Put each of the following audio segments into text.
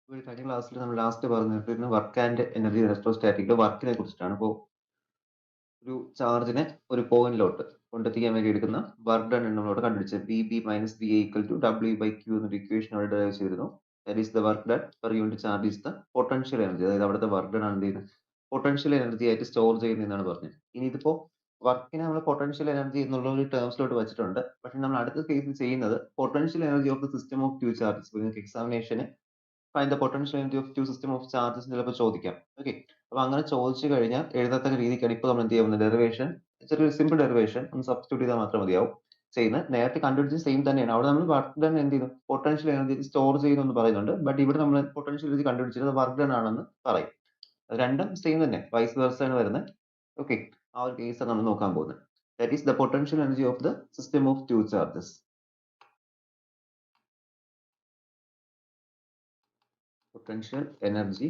ഒരു കഴിഞ്ഞ ക്ലാസ്സിൽ നമ്മൾ ലാസ്റ്റ് പറഞ്ഞിട്ടിരുന്ന വർക്ക് ആൻഡ് എനർജി ഇലക്ട്രോസ്റ്റാറ്റിക്കിലെ വർക്കിനെ കുറിച്ചിട്ടാണ്. അപ്പോൾ ഒരു ചാർജിനെ ഒരു പോയിന്റിലോട്ട് കൊണ്ടെത്തിക്കാൻ വേണ്ടി എടുക്കുന്ന വർക്ക് ഡൺ നമ്മളോട് കണ്ടുപിടിച്ചത് V B minus V equal to W by Q എന്നൊരു ഇക്വേഷൻ അവിടെ ഡെറൈവ് ചെയ്തിരുന്നു. That is the work done per unit charge is the potential energy. അതായത് അവിടുത്തെ വർക്ക് ഡൺ ആണ് എന്ത് ചെയ്യുന്നത്, പൊട്ടൻഷ്യൽ എനർജി ആയിട്ട് സ്റ്റോർ ചെയ്യുന്നതെന്നാണ് പറഞ്ഞത്. ഇനി ഇതിപ്പോ വർക്കിനെ നമ്മൾ പൊട്ടൻഷ്യൽ എനർജി എന്നുള്ള ഒരു ടേംസിലോട്ട് വെച്ചിട്ടുണ്ട്. പക്ഷെ നമ്മൾ അടുത്ത കേസിൽ ചെയ്യുന്നത് potential energy of the system of two charges. നിങ്ങൾക്ക് എക്സാമിനേഷന് find the potential energy of two system of charges ചിലപ്പോൾ ചോദിക്കാം. ഓക്കെ, അപ്പൊ അങ്ങനെ ചോദിച്ചു കഴിഞ്ഞാൽ എഴുതത്തക്ക രീതിക്കാണ് ഇപ്പോൾ നമ്മൾ എന്ത് ചെയ്യുന്നത്, ഡെറിവേഷൻ, ചെറിയൊരു സിമ്പിൾ ഡെറിവേഷൻ ഒന്ന് സബ്സ്റ്റിറ്റ്യൂട്ട് ചെയ്താൽ മാത്രം മതിയാവും. ചെയ്യുന്നത് നേരത്തെ കണ്ടുപിടിച്ച സെയിം തന്നെയാണ്. അവിടെ നമ്മൾ വർക്ക് ഡൺ എന്ത് ചെയ്യുന്നു, പൊട്ടൻഷ്യൽ എനർജി സ്റ്റോർ ചെയ്യുന്നു പറയുന്നുണ്ട്. ബട്ട് ഇവിടെ നമ്മൾ പൊട്ടൻഷ്യൽ എനർജി കണ്ടുപിടിച്ചത് വർക്ക് ഡൺ ആണെന്ന് പറയും. അത് രണ്ടും സെയിം തന്നെ, വൈസ് വേഴ്സ ആണ് വരുന്നത്. ഓക്കെ, ആ ഒരു കേസാണ് നമ്മൾ നോക്കാൻ പോകുന്നത്. That is the potential energy of the system of two charges. Potential energy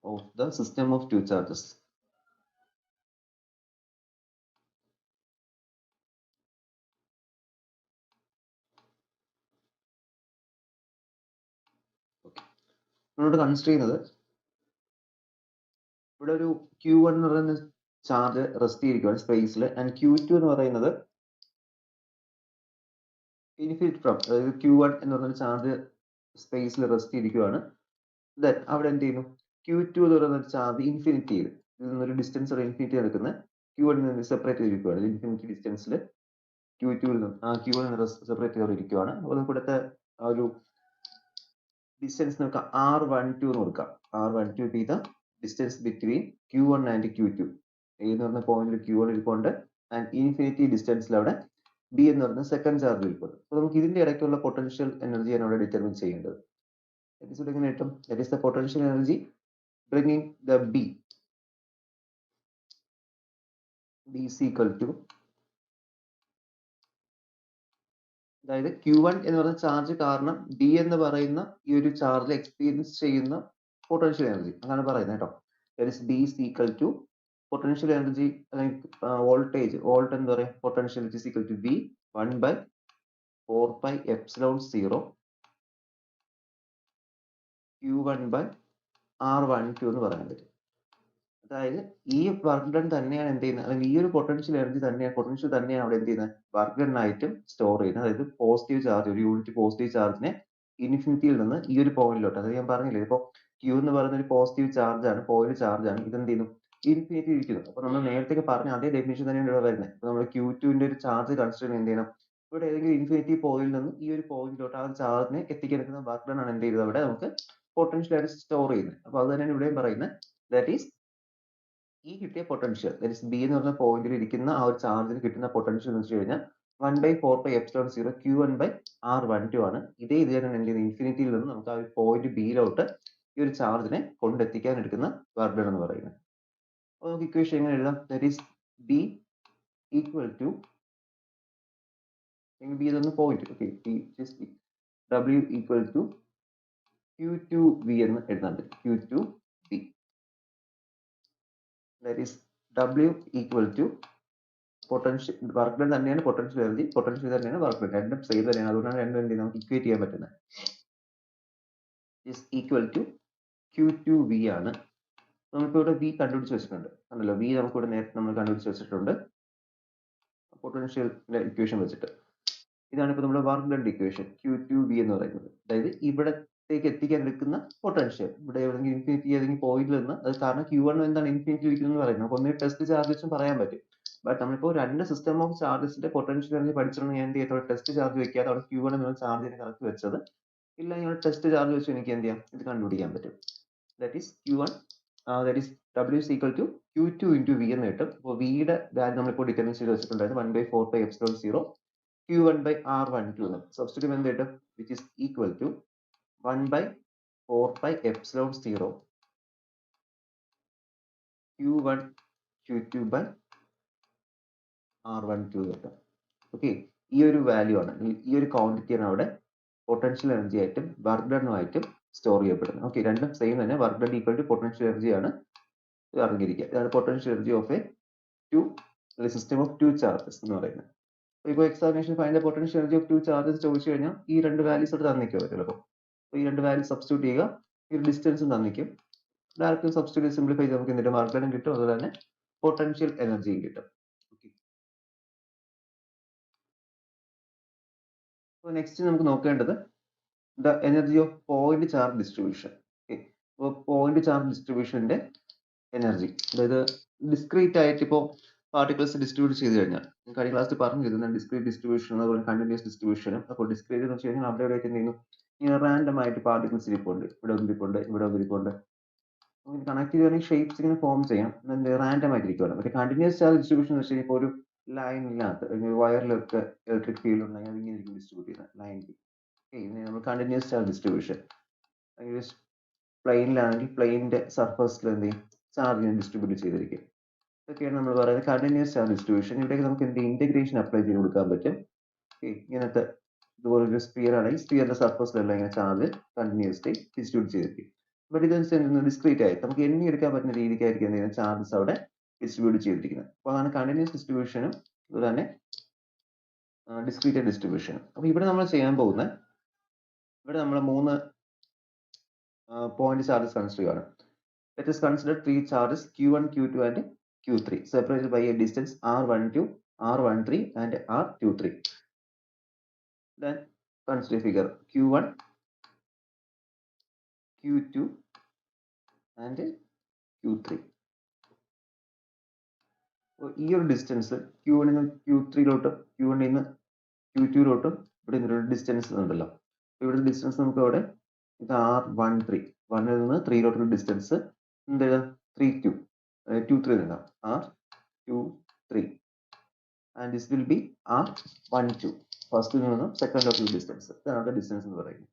of the system of two charges. നമ്മളോട് കൺസിഡർ ചെയ്യുന്നത് ഇവിടെ ഒരു Q1 എന്ന് പറയുന്ന ചാർജ് റെസ്റ്റ് ചെയ്തിരിക്കുകയാണ് സ്പേസിൽ, ആൻഡ് Q2 എന്ന് പറയുന്നത് ഇൻഫിനിറ്റ് ഫ്രം, അതായത് Q1 എന്ന് പറയുന്ന ചാർജ് സ്പേസിൽ റെസ്റ്റ് ചെയ്തിരിക്കുകയാണ്. ദെൻ അവിടെ എന്ത് ചെയ്യുന്നു, Q2 എന്ന് പറയുന്ന ചാർജ് ഇൻഫിനിറ്റി ചെയ്ത് ഇതിൽ നിന്നൊരു ഡിസ്റ്റൻസ് ഇൻഫിനിറ്റി എടുക്കുന്ന Q1 നിന്ന് സെപ്പറേറ്റ് ചെയ്തിരിക്കുകയാണ്. ഇൻഫിനിറ്റി ഡിസ്റ്റൻസിൽ Q2 നിന്ന് Q1 നിന്ന് സെപ്പറേറ്റ് ചെയ്തിരിക്കുകയാണ്. അപ്പോൾ നമുക്ക് ഇവിടുത്തെ ആ ഒരു ഡിസ്റ്റൻസ് നമുക്ക് R12 എന്ന് കൊടുക്കാം. R12 B the distance between Q1 and Q2. A എന്ന് പറയുന്ന പോയിന്റിൽ Q1 ഇരിപ്പുണ്ട്, ആൻഡ് ഇൻഫിനിറ്റി ഡിസ്റ്റൻസിൽ അവിടെ B എന്ന് പറയുന്ന സെക്കൻഡ് ചാർജ് ഇരിപ്പുണ്ട്. അപ്പോൾ നമുക്ക് ഇതിന്റെ ഇടയ്ക്കുള്ള പൊട്ടൻഷ്യൽ എനർജിയാണ് അവിടെ ഡിറ്റർമിൻ ചെയ്യേണ്ടത്. എങ്ങനെ കിട്ടും? That is the potential energy bringing the B is equal to, അതായത് Q1 എന്ന് പറയുന്ന ചാർജ് കാരണം B എന്ന് പറയുന്ന ഈ ഒരു ചാർജ് എക്സ്പീരിയൻസ് ചെയ്യുന്ന പൊട്ടൻഷ്യൽ എനർജി അതാണ് പറയുന്നത് കേട്ടോ. That is B is equal to potential energy അല്ലെങ്കിൽ വോൾട്ടേജ്, വോൾട്ട് എന്ന് പറയാം, potential is equal to V 1 by 4 pi epsilon 0 Q1 by R12 എന്ന് പറയാൻ പറ്റും. അതായത് ഈ വർക്ക് ഡൺ തന്നെയാണ് എന്ത് ചെയ്യുന്നത്, അല്ലെങ്കിൽ ഈ ഒരു പൊട്ടൻഷ്യൽ എനർജി തന്നെയാണ്, പൊട്ടൻഷ്യൽ തന്നെയാണ് അവിടെ എന്ത് ചെയ്യുന്നത്, വർക്ക് ഡൺ ആയിട്ടും സ്റ്റോർ ചെയ്യുന്നത്. അതായത് പോസിറ്റീവ് ചാർജ്, ഒരു യൂണിറ്റ് പോസിറ്റീവ് ചാർജിനെ ഇൻഫിനിറ്റിയിൽ നിന്ന് ഈ ഒരു പോയിന്റിലോട്ട്, അത് ഞാൻ പറഞ്ഞില്ലേ, ഇപ്പോൾ Q എന്ന് പറയുന്ന ഒരു പോസിറ്റീവ് ചാർജ് ആണ്, പോയിന്റ് ചാർജ് ആണ്, ഇത് എന്ത് ചെയ്യുന്നു, ഇൻഫിനിറ്റി ഇരിക്കുന്നു. അപ്പൊ നമ്മൾ നേരത്തെ പറഞ്ഞ അതേ ഡെഫിനിഷൻ തന്നെയാണ് ഇവിടെ വരുന്നത്. ഇപ്പൊ നമ്മൾ Q2ന്റെ ഒരു ചാർജ് കൺസിഡർ എന്ത് ചെയ്യണം, ഇവിടെ ഏതെങ്കിലും ഇൻഫിനിറ്റി പോയിന്റിൽ നിന്ന് ഈ ഒരു പോയിന്റിലോട്ട് ആ ഒരു ചാർജിനെ എത്തിക്കെടുക്കുന്ന വർക്ക് ഡൺ ആണ് എന്ത് ചെയ്തത് അവിടെ നമുക്ക് പൊട്ടൻഷ്യൽ ആയിട്ട് സ്റ്റോർ ചെയ്യുന്നത്. അപ്പൊ അത് തന്നെയാണ് ഇവിടെയും പറയുന്നത്. ദാറ്റ് ഈസ് ഈ കിട്ടിയ പൊട്ടൻഷ്യൽ, ദാറ്റ് ഇസ് ബി എന്ന് പറഞ്ഞ പോയിന്റിൽ ഇരിക്കുന്ന ആ ഒരു ചാർജിന് കിട്ടുന്ന പൊട്ടൻഷ്യൽ എന്ന് വെച്ച് കഴിഞ്ഞാൽ 1 by 4 pi epsilon 0 Q1 by R12 ആണ്. ഇതേ ഇത് തന്നെ എന്ത് ചെയ്യുന്നത്, ഇൻഫിനിറ്റിയിൽ നിന്ന് നമുക്ക് ആ ഒരു പോയിന്റ് ബിയിലോട്ട് ഈ ഒരു ചാർജിനെ കൊണ്ടെത്തിക്കാൻ എടുക്കുന്ന വർക്ക് ഡൺ എന്ന് പറയുന്നത്. അപ്പോൾ നമുക്ക് ഇക്വേഷൻ എങ്ങനെ എഴുതാം, that is B equal to, B ഇതൊന്ന് point, okay, W equal to Q2V എന്ന് എഴുതാൻ പറ്റും. Q2V, that is W equal to potential, work done തന്നെയാണ് പൊട്ടൻഷ്യൽ എനർജി, പൊട്ടൻഷ്യൽ തന്നെയാണ് വർക്ക് ഡൺ, രണ്ടും സെയിം തന്നെയാണ്. അതുകൊണ്ടാണ് രണ്ടും എന്ത് നമുക്ക് ഇക്വേറ്റ് ചെയ്യാൻ പറ്റുന്നത്. ഇസ് ഈക്വൽ ടു Q2V ആണ്. നമുക്ക് ഇവിടെ V കണ്ടുപിടിച്ച് വെച്ചിട്ടുണ്ട്, ആണല്ലോ, V നമുക്ക് ഇവിടെ നേരത്തെ നമ്മൾ കണ്ടുപിടിച്ച് വെച്ചിട്ടുണ്ട് പൊട്ടൻഷ്യൽ ഇക്വേഷൻ വെച്ചിട്ട്. ഇതാണ് ഇപ്പോൾ നമ്മുടെ വർക്ക് ഡൺ ഇക്വേഷൻ Q2V എന്ന് പറയുന്നത്. അതായത് ഇവിടത്തേക്ക് എത്തിക്കാൻ എടുക്കുന്ന പൊട്ടൻഷ്യൽ, ഇവിടെ എവിടെയെങ്കിലും ഇൻഫിനിറ്റി ഏതെങ്കിലും പോയിന്റിൽ നിന്ന്, അത് കാരണം Q1 എന്താണ് ഇൻഫിനിറ്റി ഇരിക്കുന്നത് പറയുന്നത്, നമുക്ക് ഒന്നേ ടെസ്റ്റ് ചാർജ് വെച്ചും പറയാൻ പറ്റും. ബട്ട് നമ്മളിപ്പോൾ രണ്ട് സിസ്റ്റം ഓഫ് ചാർജസിന്റെ പൊട്ടൻഷ്യൽ എനർജി പഠിച്ചിട്ടുണ്ടെങ്കിൽ ഞാൻ എന്ത് ചെയ്യത്തോടെ ടെസ്റ്റ് ചാർജ് വെക്കാതെ അവിടെ Q1 എന്നുള്ള ചാർജിനെ കറക്റ്റ് വെച്ചത്, ഇല്ല നിങ്ങൾ ടെസ്റ്റ് ചാർജ് വെച്ച് എനിക്ക് എന്ത് ചെയ്യാം, ഇത് കണ്ടുപിടിക്കാൻ പറ്റും. That is Q1, that is W is equal to Q2 into V എന്ന് കിട്ടും. അപ്പോൾ വിയുടെ വാല്യൂ നമ്മളിപ്പോൾ ഡിറ്റർമിൻ ചെയ്ത് വെച്ചിട്ടുണ്ടായിരുന്നു 1 by 4 pi epsilon 0 Q1 by R12 എന്ന്. സബ്സ്റ്റിറ്റ്യൂട്ട് എന്ത് കിട്ടും, which is equal to 1 by 4 pi epsilon 0 Q1 Q2 by R12 കിട്ടും. ഓക്കെ, ഈ ഒരു വാല്യൂ ആണ്, ഈ ഒരു ക്വാണ്ടിറ്റിയാണ് അവിടെ പൊട്ടൻഷ്യൽ എനർജി ആയിട്ടും വർക്ക് ഡണ്ണുമായിട്ടും സ്റ്റോർ ചെയ്യപ്പെടുന്നത്. ഓക്കെ, രണ്ടും സെയിം തന്നെ, work done equal to potential energy ആണ് അറിഞ്ഞിരിക്കുക. ഇതാണ് potential energy of a system of two charges എന്ന് പറയുന്നത്. ഇപ്പോൾ examination find the potential energy of two charges ചോദിച്ചു കഴിഞ്ഞാൽ ഈ രണ്ട് വാല്യൂസ് എടുത്ത് തന്നിക്കും ചിലപ്പോൾ. അപ്പോൾ ഈ രണ്ട് വാല്യൂസ് സബ്സ്റ്റിറ്റ്യൂട്ട് ചെയ്യുക, ഈ ഡിസ്റ്റൻസും തന്നിക്കും. ഡയറക്റ്റ് സബ്സ്റ്റിറ്റ്യൂട്ട് സിംപ്ലിഫൈ ചെയ്ത് നമുക്ക് എന്നിട്ട് വർക്ക് ഡൺ കിട്ടും, അതുപോലെ തന്നെ പൊട്ടൻഷ്യൽ എനർജിയും കിട്ടും. അപ്പോൾ നെക്സ്റ്റ് നമുക്ക് നോക്കേണ്ടത് the energy of point charge distribution. അപ്പോൾ പോയിന്റ് ചാർജ് ഡിസ്ട്രിബ്യൂഷന്റെ എനർജി, അതായത് ഡിസ്ക്രീറ്റ് ആയിട്ട് ഇപ്പോൾ പാർട്ടിക്കിൾസ് ഡിസ്ട്രിബ്യൂട്ട് ചെയ്ത് കഴിഞ്ഞാൽ കഴിഞ്ഞ ക്ലാസ്സിൽ പറഞ്ഞിരുന്നു ഡിസ്ക്രീറ്റ് ഡിസ്ട്രിബ്യൂഷൻ അതുപോലെ കണ്ടിന്യൂസ് ഡിസ്ട്രിബ്യൂഷനും. അപ്പോൾ ഡിസ്ക്രീറ്റ് എന്ന് വെച്ച് കഴിഞ്ഞാൽ അവിടെ എവിടെയൊക്കെ എന്ത് ചെയ്യുന്നു, ഇങ്ങനെ റാൻഡം ആയിട്ട് പാർട്ടിക്കിൾസ് ഇരിപ്പുണ്ട്, ഇവിടെ ഒന്നിരിപ്പുണ്ട്, ഇവിടെ ഒന്നിരിപ്പുണ്ട്. കണക്ട് ചെയ്യുകയാണെങ്കിൽ ഷേപ്സ് ഇങ്ങനെ ഫോം ചെയ്യാം, റാൻഡം ആയിട്ടിരിക്കുകയാണ്. പക്ഷേ കണ്ടിന്യൂസ് ചാർജ് ഡിസ്ട്രിബ്യൂഷൻ എന്ന് വെച്ച് കഴിഞ്ഞാൽ ഇപ്പോൾ ഒരു ലൈനിനകത്ത് വയറിലൊക്കെ ഇലക്ട്രിക് ഫീൽഡ് ഉണ്ടെങ്കിൽ അത് ഇങ്ങനെ ഇരിക്കും ഡിസ്ട്രിബ്യൂട്ട് ചെയ്യുന്നത് ലൈനിൽ. ഇതിനെ നമ്മൾ കണ്ടിന്യൂസ് ചാർജ് ഡിസ്ട്രിബ്യൂഷൻ. പ്ലെയിനിലാണെങ്കിൽ പ്ലെയിനിന്റെ സർഫസിൽ എന്ത് ചെയ്യും, ചാർജ് ഡിസ്ട്രിബ്യൂട്ട് ചെയ്തിരിക്കും. ഇതൊക്കെയാണ് നമ്മൾ പറയുന്നത് കണ്ടിന്യൂസ് ചാർജ് ഡിസ്ട്രിബ്യൂഷൻ. ഇവിടേക്ക് നമുക്ക് എന്ത് ഇന്റഗ്രേഷൻ അപ്ലൈ ചെയ്ത് കൊടുക്കാൻ പറ്റും. ഇങ്ങനത്തെ ഇതുപോലൊരു സ്പിയർ ആണെങ്കിൽ സ്പിയറിന്റെ സർഫസിലെല്ലാം ഇങ്ങനെ ചാർജ് കണ്ടിന്യൂസ്ലി ഡിസ്ട്രിബ്യൂട്ട് ചെയ്തിരിക്കും. ബട്ട് ഇതനുസരിച്ച് ഡിസ്ക്രീറ്റ് ആയിട്ട് നമുക്ക് എണ്ണി എടുക്കാൻ പറ്റുന്ന രീതിക്കായിരിക്കും എന്ത് ചെയ്യുന്നത്, ചാർജസ് അവിടെ ഡിസ്ട്രിബ്യൂട്ട് ചെയ്തിരിക്കുന്നത്. അപ്പോൾ അതാണ് കണ്ടിന്യൂസ് ഡിസ്ട്രിബ്യൂഷനും അതുപോലെ തന്നെ ഡിസ്ക്രീറ്റ് ഡിസ്ട്രിബ്യൂഷനും. അപ്പോൾ ഇവിടെ നമ്മൾ ചെയ്യാൻ പോകുന്നത്, ഇവിടെ നമ്മൾ 3 പോയിന്റ് ചാർജസ് കൺസിഡർ ചെയ്യുകയാണ്. Let us consider 3 charges Q1, Q2 and Q3 separated by a distance R12, R13 and R23. Then consider figure Q1, Q2 and Q3. ഈ ഒരു ഡിസ്റ്റൻസ് Q1 നിന്ന് Q3 Q1 നിന്ന് Q2 ഇവിടെ ഒരു distance ഉണ്ടല്ലോ. ഇവിടെ distance നമുക്ക് അവിടെ ഇത് R13, 1 നിന്ന് 3 ഡിസ്റ്റൻസ് എന്ത് 3Q, 2, 3 R23 and this will be R12, ഫസ്റ്റിൽ നിന്നും സെക്കൻഡ് ഡിസ്റ്റൻസ്. ഇതാണ് ഡിസ്റ്റൻസ് എന്ന് പറയുന്നത്.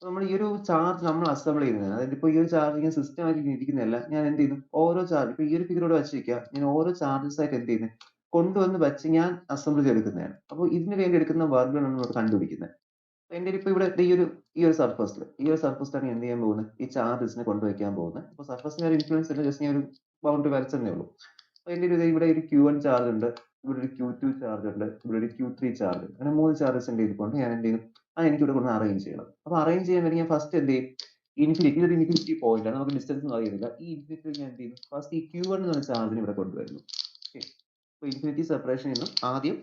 നമ്മൾ ഈ ഒരു ചാർജ് നമ്മൾ അസംബിൾ ചെയ്യുന്നത്, അതായത് ഇപ്പോൾ ഈ ഒരു ചാർജ് ഇങ്ങനെ സിസ്റ്റമായിട്ട് ഇരിക്കുന്നതല്ല, ഞാൻ എന്ത് ചെയ്യുന്നു ഓരോ ചാർജ് ഇപ്പോൾ ഈ ഒരു ഫിഗറോട് വെച്ചിരിക്കുക, ഞാൻ ഓരോ ചാർജസ് ആയിട്ട് എന്ത് ചെയ്യുന്നത് കൊണ്ടുവന്ന് വെച്ച് ഞാൻ അസംബിൾ ചെയ്തെടുക്കുന്നതാണ്. അപ്പോൾ ഇതിന് വേണ്ടി എടുക്കുന്ന വർക്ക് ആണ് നമ്മൾ കണ്ടുപിടിക്കുന്നത്. എൻ്റെ ഇപ്പോൾ ഇവിടെ ഈ ഒരു സർഫസിലാണ് എന്ത് ചെയ്യാൻ പോകുന്നത്, ഈ ചാർജസിനെ കൊണ്ടുവയ്ക്കാൻ പോകുന്നത്. അപ്പോൾ സർഫസിന് ഒരു ഇൻഫ്ലുവൻസ് ഇല്ല, ജസ്റ്റ് ഞാൻ ഒരു ബൗണ്ടറി വരച്ചതേ ഉള്ളൂ. അപ്പോൾ എൻ്റെ ഇവിടെ ഒരു Q1 ചാർജ് ഉണ്ട്, ഇവിടെ ഒരു Q2 ചാർജ് ഉണ്ട്, ഇവിടെ ഒരു Q3 ചാർജ് ഉണ്ട്. അങ്ങനെ 3 ചാർജസ് എൻ്റെ ഇരിപ്പുണ്ട്. ഞാൻ എന്ത് ചെയ്യും, അത് എനിക്ക് ഇവിടെ കൊണ്ട് അറേഞ്ച് ചെയ്യണം. അപ്പോൾ അറേഞ്ച് ചെയ്യാൻ വേണ്ടി ഞാൻ ഫസ്റ്റ് എന്ത് ചെയ്യും, ഇതൊരു ഇൻഫിനിറ്റി പോയിന്റ് ആണ്, നമുക്ക് ഡിസ്റ്റൻസ് ഒന്നും അറിയുന്നില്ല. ഈ ഇൻഫിനിറ്റി ഞാൻ എന്ത് ചെയ്യുന്നു, ഫസ്റ്റ് ഈ Q1 എന്ന് പറഞ്ഞ ചാർജിനെ ഇവിടെ കൊണ്ടുവരുന്നു. അപ്പോൾ ഇൻഫിനിറ്റി സെപ്പറേഷൻ നിന്നും ആദ്യം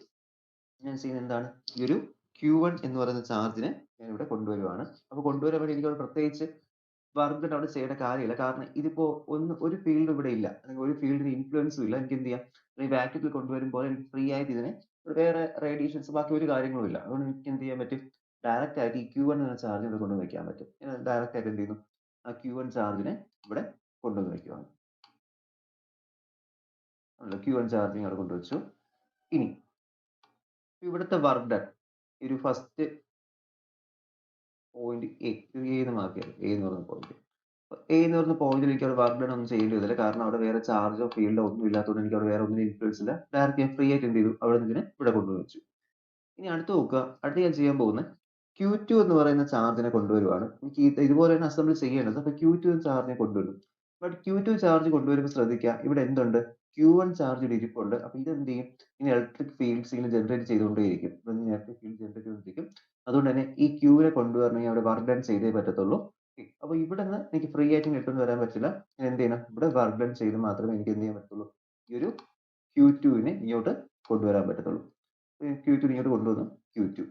ഞാൻ ചെയ്യുന്നത് എന്താണ്, ഈ ഒരു Q1 എന്ന് പറയുന്ന ചാർജിനെ ഞാൻ ഇവിടെ കൊണ്ടുവരുവാണ്. അപ്പോൾ കൊണ്ടുവരാൻ വേണ്ടി എനിക്ക് പ്രത്യേകിച്ച് വർക്ക് അവിടെ ചെയ്യേണ്ട കാര്യമില്ല, കാരണം ഇതിപ്പോ ഒരു ഫീൽഡ് ഇവിടെ ഇല്ല, അല്ലെങ്കിൽ ഒരു ഫീൽഡിന് ഇൻഫ്ലുവൻസും ഇല്ല. എനിക്ക് എന്ത് ചെയ്യാം, ഈ വാക്യൂമിൽ കൊണ്ടുവരുമ്പോൾ എനിക്ക് ഫ്രീ ആയിട്ട് ഇതിനെ വേറെ റേഡിയേഷൻസ് ബാക്കി ഒരു കാര്യങ്ങളും ഇല്ല. അതുകൊണ്ട് എനിക്ക് എന്ത് ചെയ്യാൻ പറ്റും, ഡയറക്റ്റ് ആയിട്ട് ഈ Q1 എന്ന ചാർജ് ഇവിടെ കൊണ്ടുവന്ന് വെക്കാൻ പറ്റും. ഡയറക്റ്റ് ആയിട്ട് എന്ത് ചെയ്യുന്നു, ആ Q1 ചാർജിനെ ഇവിടെ കൊണ്ടുവന്ന് വെക്കുവാണ്. Q1 ചാർജിങ് അവിടെ കൊണ്ടുവച്ചു. ഇനി ഇവിടുത്തെ വർക്ക് ഡൺ, ഒരു ഫസ്റ്റ് പോയിന്റ് എ എന്ന് മാർക്ക് ചെയ്യാം. എ എന്ന് പറയുന്ന പോയിന്റ്, എ എന്ന് പറയുന്ന പോയിന്റിൽ എനിക്ക് അവിടെ വർക്ക് ഡൺ ഒന്നും ചെയ്യേണ്ടി വരില്ല, കാരണം അവിടെ വേറെ ചാർജോ ഫീൽഡോ ഒന്നും ഇല്ലാത്തതുകൊണ്ട് എനിക്ക് അവിടെ വേറെ ഒന്നും ഇൻഫ്ലുവൻസ് ഇല്ല. ഡയറക്റ്റ് ഞാൻ ഫ്രീ ആയിട്ട് എന്ത് ചെയ്തു, അവിടെ നിന്ന് ഇവിടെ കൊണ്ടുവന്ന് വെച്ചു. ഇനി അടുത്ത് നോക്കുക, അടുത്ത് ഞാൻ ചെയ്യാൻ പോകുന്നത് Q2 എന്ന് പറയുന്ന ചാർജിനെ കൊണ്ടുവരുവാണ്. എനിക്ക് ഇതുപോലെ തന്നെ അസംബിൾ ചെയ്യേണ്ടത്. അപ്പോൾ Q2 ചാർജിനെ കൊണ്ടുവരും. ബട്ട് Q2 ചാർജ് കൊണ്ടുവരുമ്പോൾ ശ്രദ്ധിക്കുക, ഇവിടെ എന്തുണ്ട്, Q1 ചാർജ് ഇവിടെ ഇരിപ്പുണ്ട്. അപ്പോൾ ഇത് എന്ത് ചെയ്യും, ഇനി ഇലക്ട്രിക് ഫീൽഡ്സ് ഇങ്ങനെ ജനറേറ്റ് ചെയ്തുകൊണ്ടേയിരിക്കും. ഇലക്ട്രിക് ഫീൽഡ് ജനറേറ്റ് ചെയ്തുകൊണ്ടിരിക്കും. അതുകൊണ്ട് തന്നെ ഈ Qനെ കൊണ്ടുവരണമെങ്കിൽ അവിടെ വർക്ക് ഡൺ ചെയ്തേ പറ്റത്തുള്ളൂ. അപ്പോൾ ഇവിടെ നിന്ന് എനിക്ക് ഫ്രീ ആയിട്ട് ഇട്ടുകൊണ്ട് വരാൻ പറ്റില്ല. ഞാൻ എന്ത് ചെയ്യണം, ഇവിടെ വർക്ക് ഡൺ ചെയ്ത് മാത്രമേ എനിക്ക് എന്ത് ചെയ്യാൻ പറ്റുള്ളൂ, ഈ ഒരു Q2നെ ഇങ്ങോട്ട് കൊണ്ടുവരാൻ പറ്റത്തുള്ളൂ. Q2 ഇങ്ങോട്ട് കൊണ്ടുവന്നു Q2.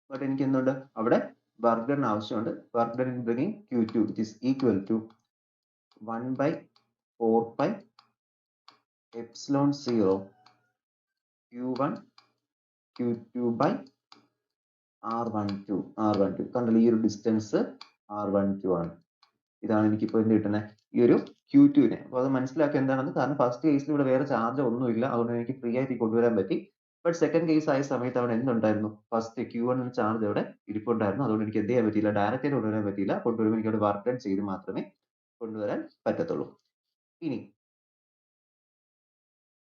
ബട്ട് എനിക്ക് എന്തുണ്ട്, അവിടെ വർക്ക് ഡൺ ആവശ്യമുണ്ട്. Work done bringing Q2 which is equal to 1/4 pi epsilon 0 Q1 Q2 by R12. കണ്ടല്ലോ, ഈ ഒരു ഡിസ്റ്റൻസ് R12 ആണ്. ഇതാണ് എനിക്കിപ്പോൾ എന്ത് കിട്ടുന്നത്, ഈ ഒരു Q2നെ. അപ്പോൾ അത് മനസ്സിലാക്കുക എന്താണെന്ന്, കാരണം ഫസ്റ്റ് കേസിൽ ഇവിടെ വേറെ ചാർജ് ഒന്നുമില്ല, അതുകൊണ്ട് എനിക്ക് ഫ്രീ ആയിട്ട് കൊണ്ടുവരാൻ പറ്റി. ബട്ട് സെക്കൻഡ് കേസ് ആയ സമയത്ത് അവിടെ എന്തുണ്ടായിരുന്നു, ഫസ്റ്റ് Q1 എന്ന ചാർജ് അവിടെ ഇരിപ്പുണ്ടായിരുന്നു. അതുകൊണ്ട് എനിക്ക് എന്ത് ചെയ്യാൻ പറ്റിയില്ല, ഡയറക്റ്റ് ആയിട്ട് കൊണ്ടുവരാൻ പറ്റിയില്ല. കൊണ്ടുവരുമ്പോൾ എനിക്ക് അവിടെ വർക്ക് ഡൺ ചെയ്ത് മാത്രമേ കൊണ്ടുവരാൻ പറ്റത്തുള്ളൂ. ഇനി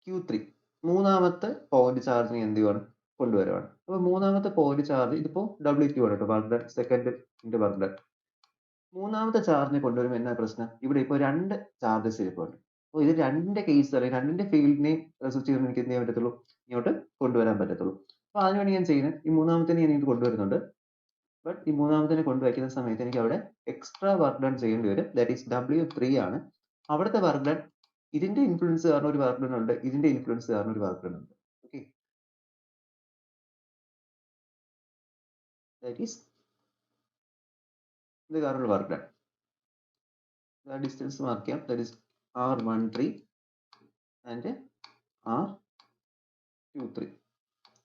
Q3 മൂന്നാമത്തെ പോയിന്റ് ചാർജിനെ എന്ത് ചെയ്യുവാണ്, കൊണ്ടുവരുവാണ്. അപ്പോൾ മൂന്നാമത്തെ പോയിന്റ് ചാർജ് ഇതിപ്പോ W2 ആണ് കേട്ടോ, work done second into work done. മൂന്നാമത്തെ ചാർജിനെ കൊണ്ടുവരുമ്പോൾ എന്നാ പ്രശ്നം, ഇവിടെ ഇപ്പോൾ 2 ചാർജസ് ഇരിപ്പുണ്ട്. അപ്പോൾ ഇത് രണ്ടിന്റെ കേസ് അല്ലെങ്കിൽ രണ്ടിന്റെ ഫീൽഡിനെയും റെസിസ്റ്റ് ചെയ്ത് എനിക്ക് എന്ത് ചെയ്യാൻ പറ്റത്തുള്ളൂ, ഇങ്ങോട്ട് കൊണ്ടുവരാൻ പറ്റത്തുള്ളൂ. അപ്പോൾ അതിനുവേണ്ടി ഞാൻ ചെയ്യുന്നത് ഈ മൂന്നാമത്തെ ഞാൻ ഇത് കൊണ്ടുവരുന്നുണ്ട്. ബട്ട് ഈ മൂന്നാമത്തിനെ കൊണ്ടുവയ്ക്കുന്ന സമയത്ത് എനിക്ക് അവിടെ എക്സ്ട്രാ വർക്ക് ഡൺ ചെയ്യേണ്ടി വരും. ദാറ്റ് ഈസ് W3 ആണ്. അവിടുത്തെ വർക്ക് ഡൺ ഇതിന്റെ ഇൻഫ്ലുവൻസ് കാരണം ഒരു വർക്ക് ഡൺ ഉണ്ട്, ഇതിന്റെ ഇൻഫ്ലുവൻസ് കാരണം ഒരു വർക്ക് ഡൺ ഉണ്ട്. ഓക്കെ, ദാറ്റ് ഈസ് ഇത് കാരണം വർക്ക് ഡൺ. ഡിസ്റ്റൻസ് മാർക്ക് ചെയ്യാം. That is R13 and R23.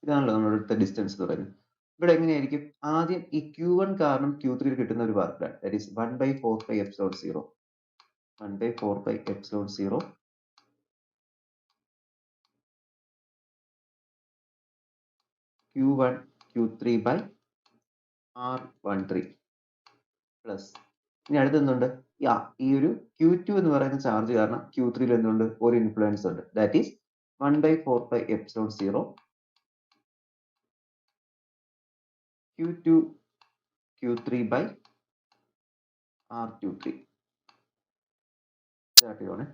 ഇതാണല്ലോ നമ്മുടെ അടുത്ത ഡിസ്റ്റൻസ് എന്ന് പറയുന്നത്. ഇവിടെ എങ്ങനെയായിരിക്കും, ആദ്യം ഈ Q1 കാരണം Q3 കിട്ടുന്ന ഒരു work done that is 1/4πε0 1/4πε0 Q1 Q3 by R13 plus ഇനി അടുത്ത് എന്തുണ്ട്, ഈ ഒരു Q2 എന്ന് പറയുന്ന ചാർജ് കാരണം Q3 എന്തുണ്ട്, ഒരു ഇൻഫ്ലുവൻസ് ഉണ്ട്. That is 1/4πε0 Q2 Q3 by R23. Start ചെയ്യുവാണ്.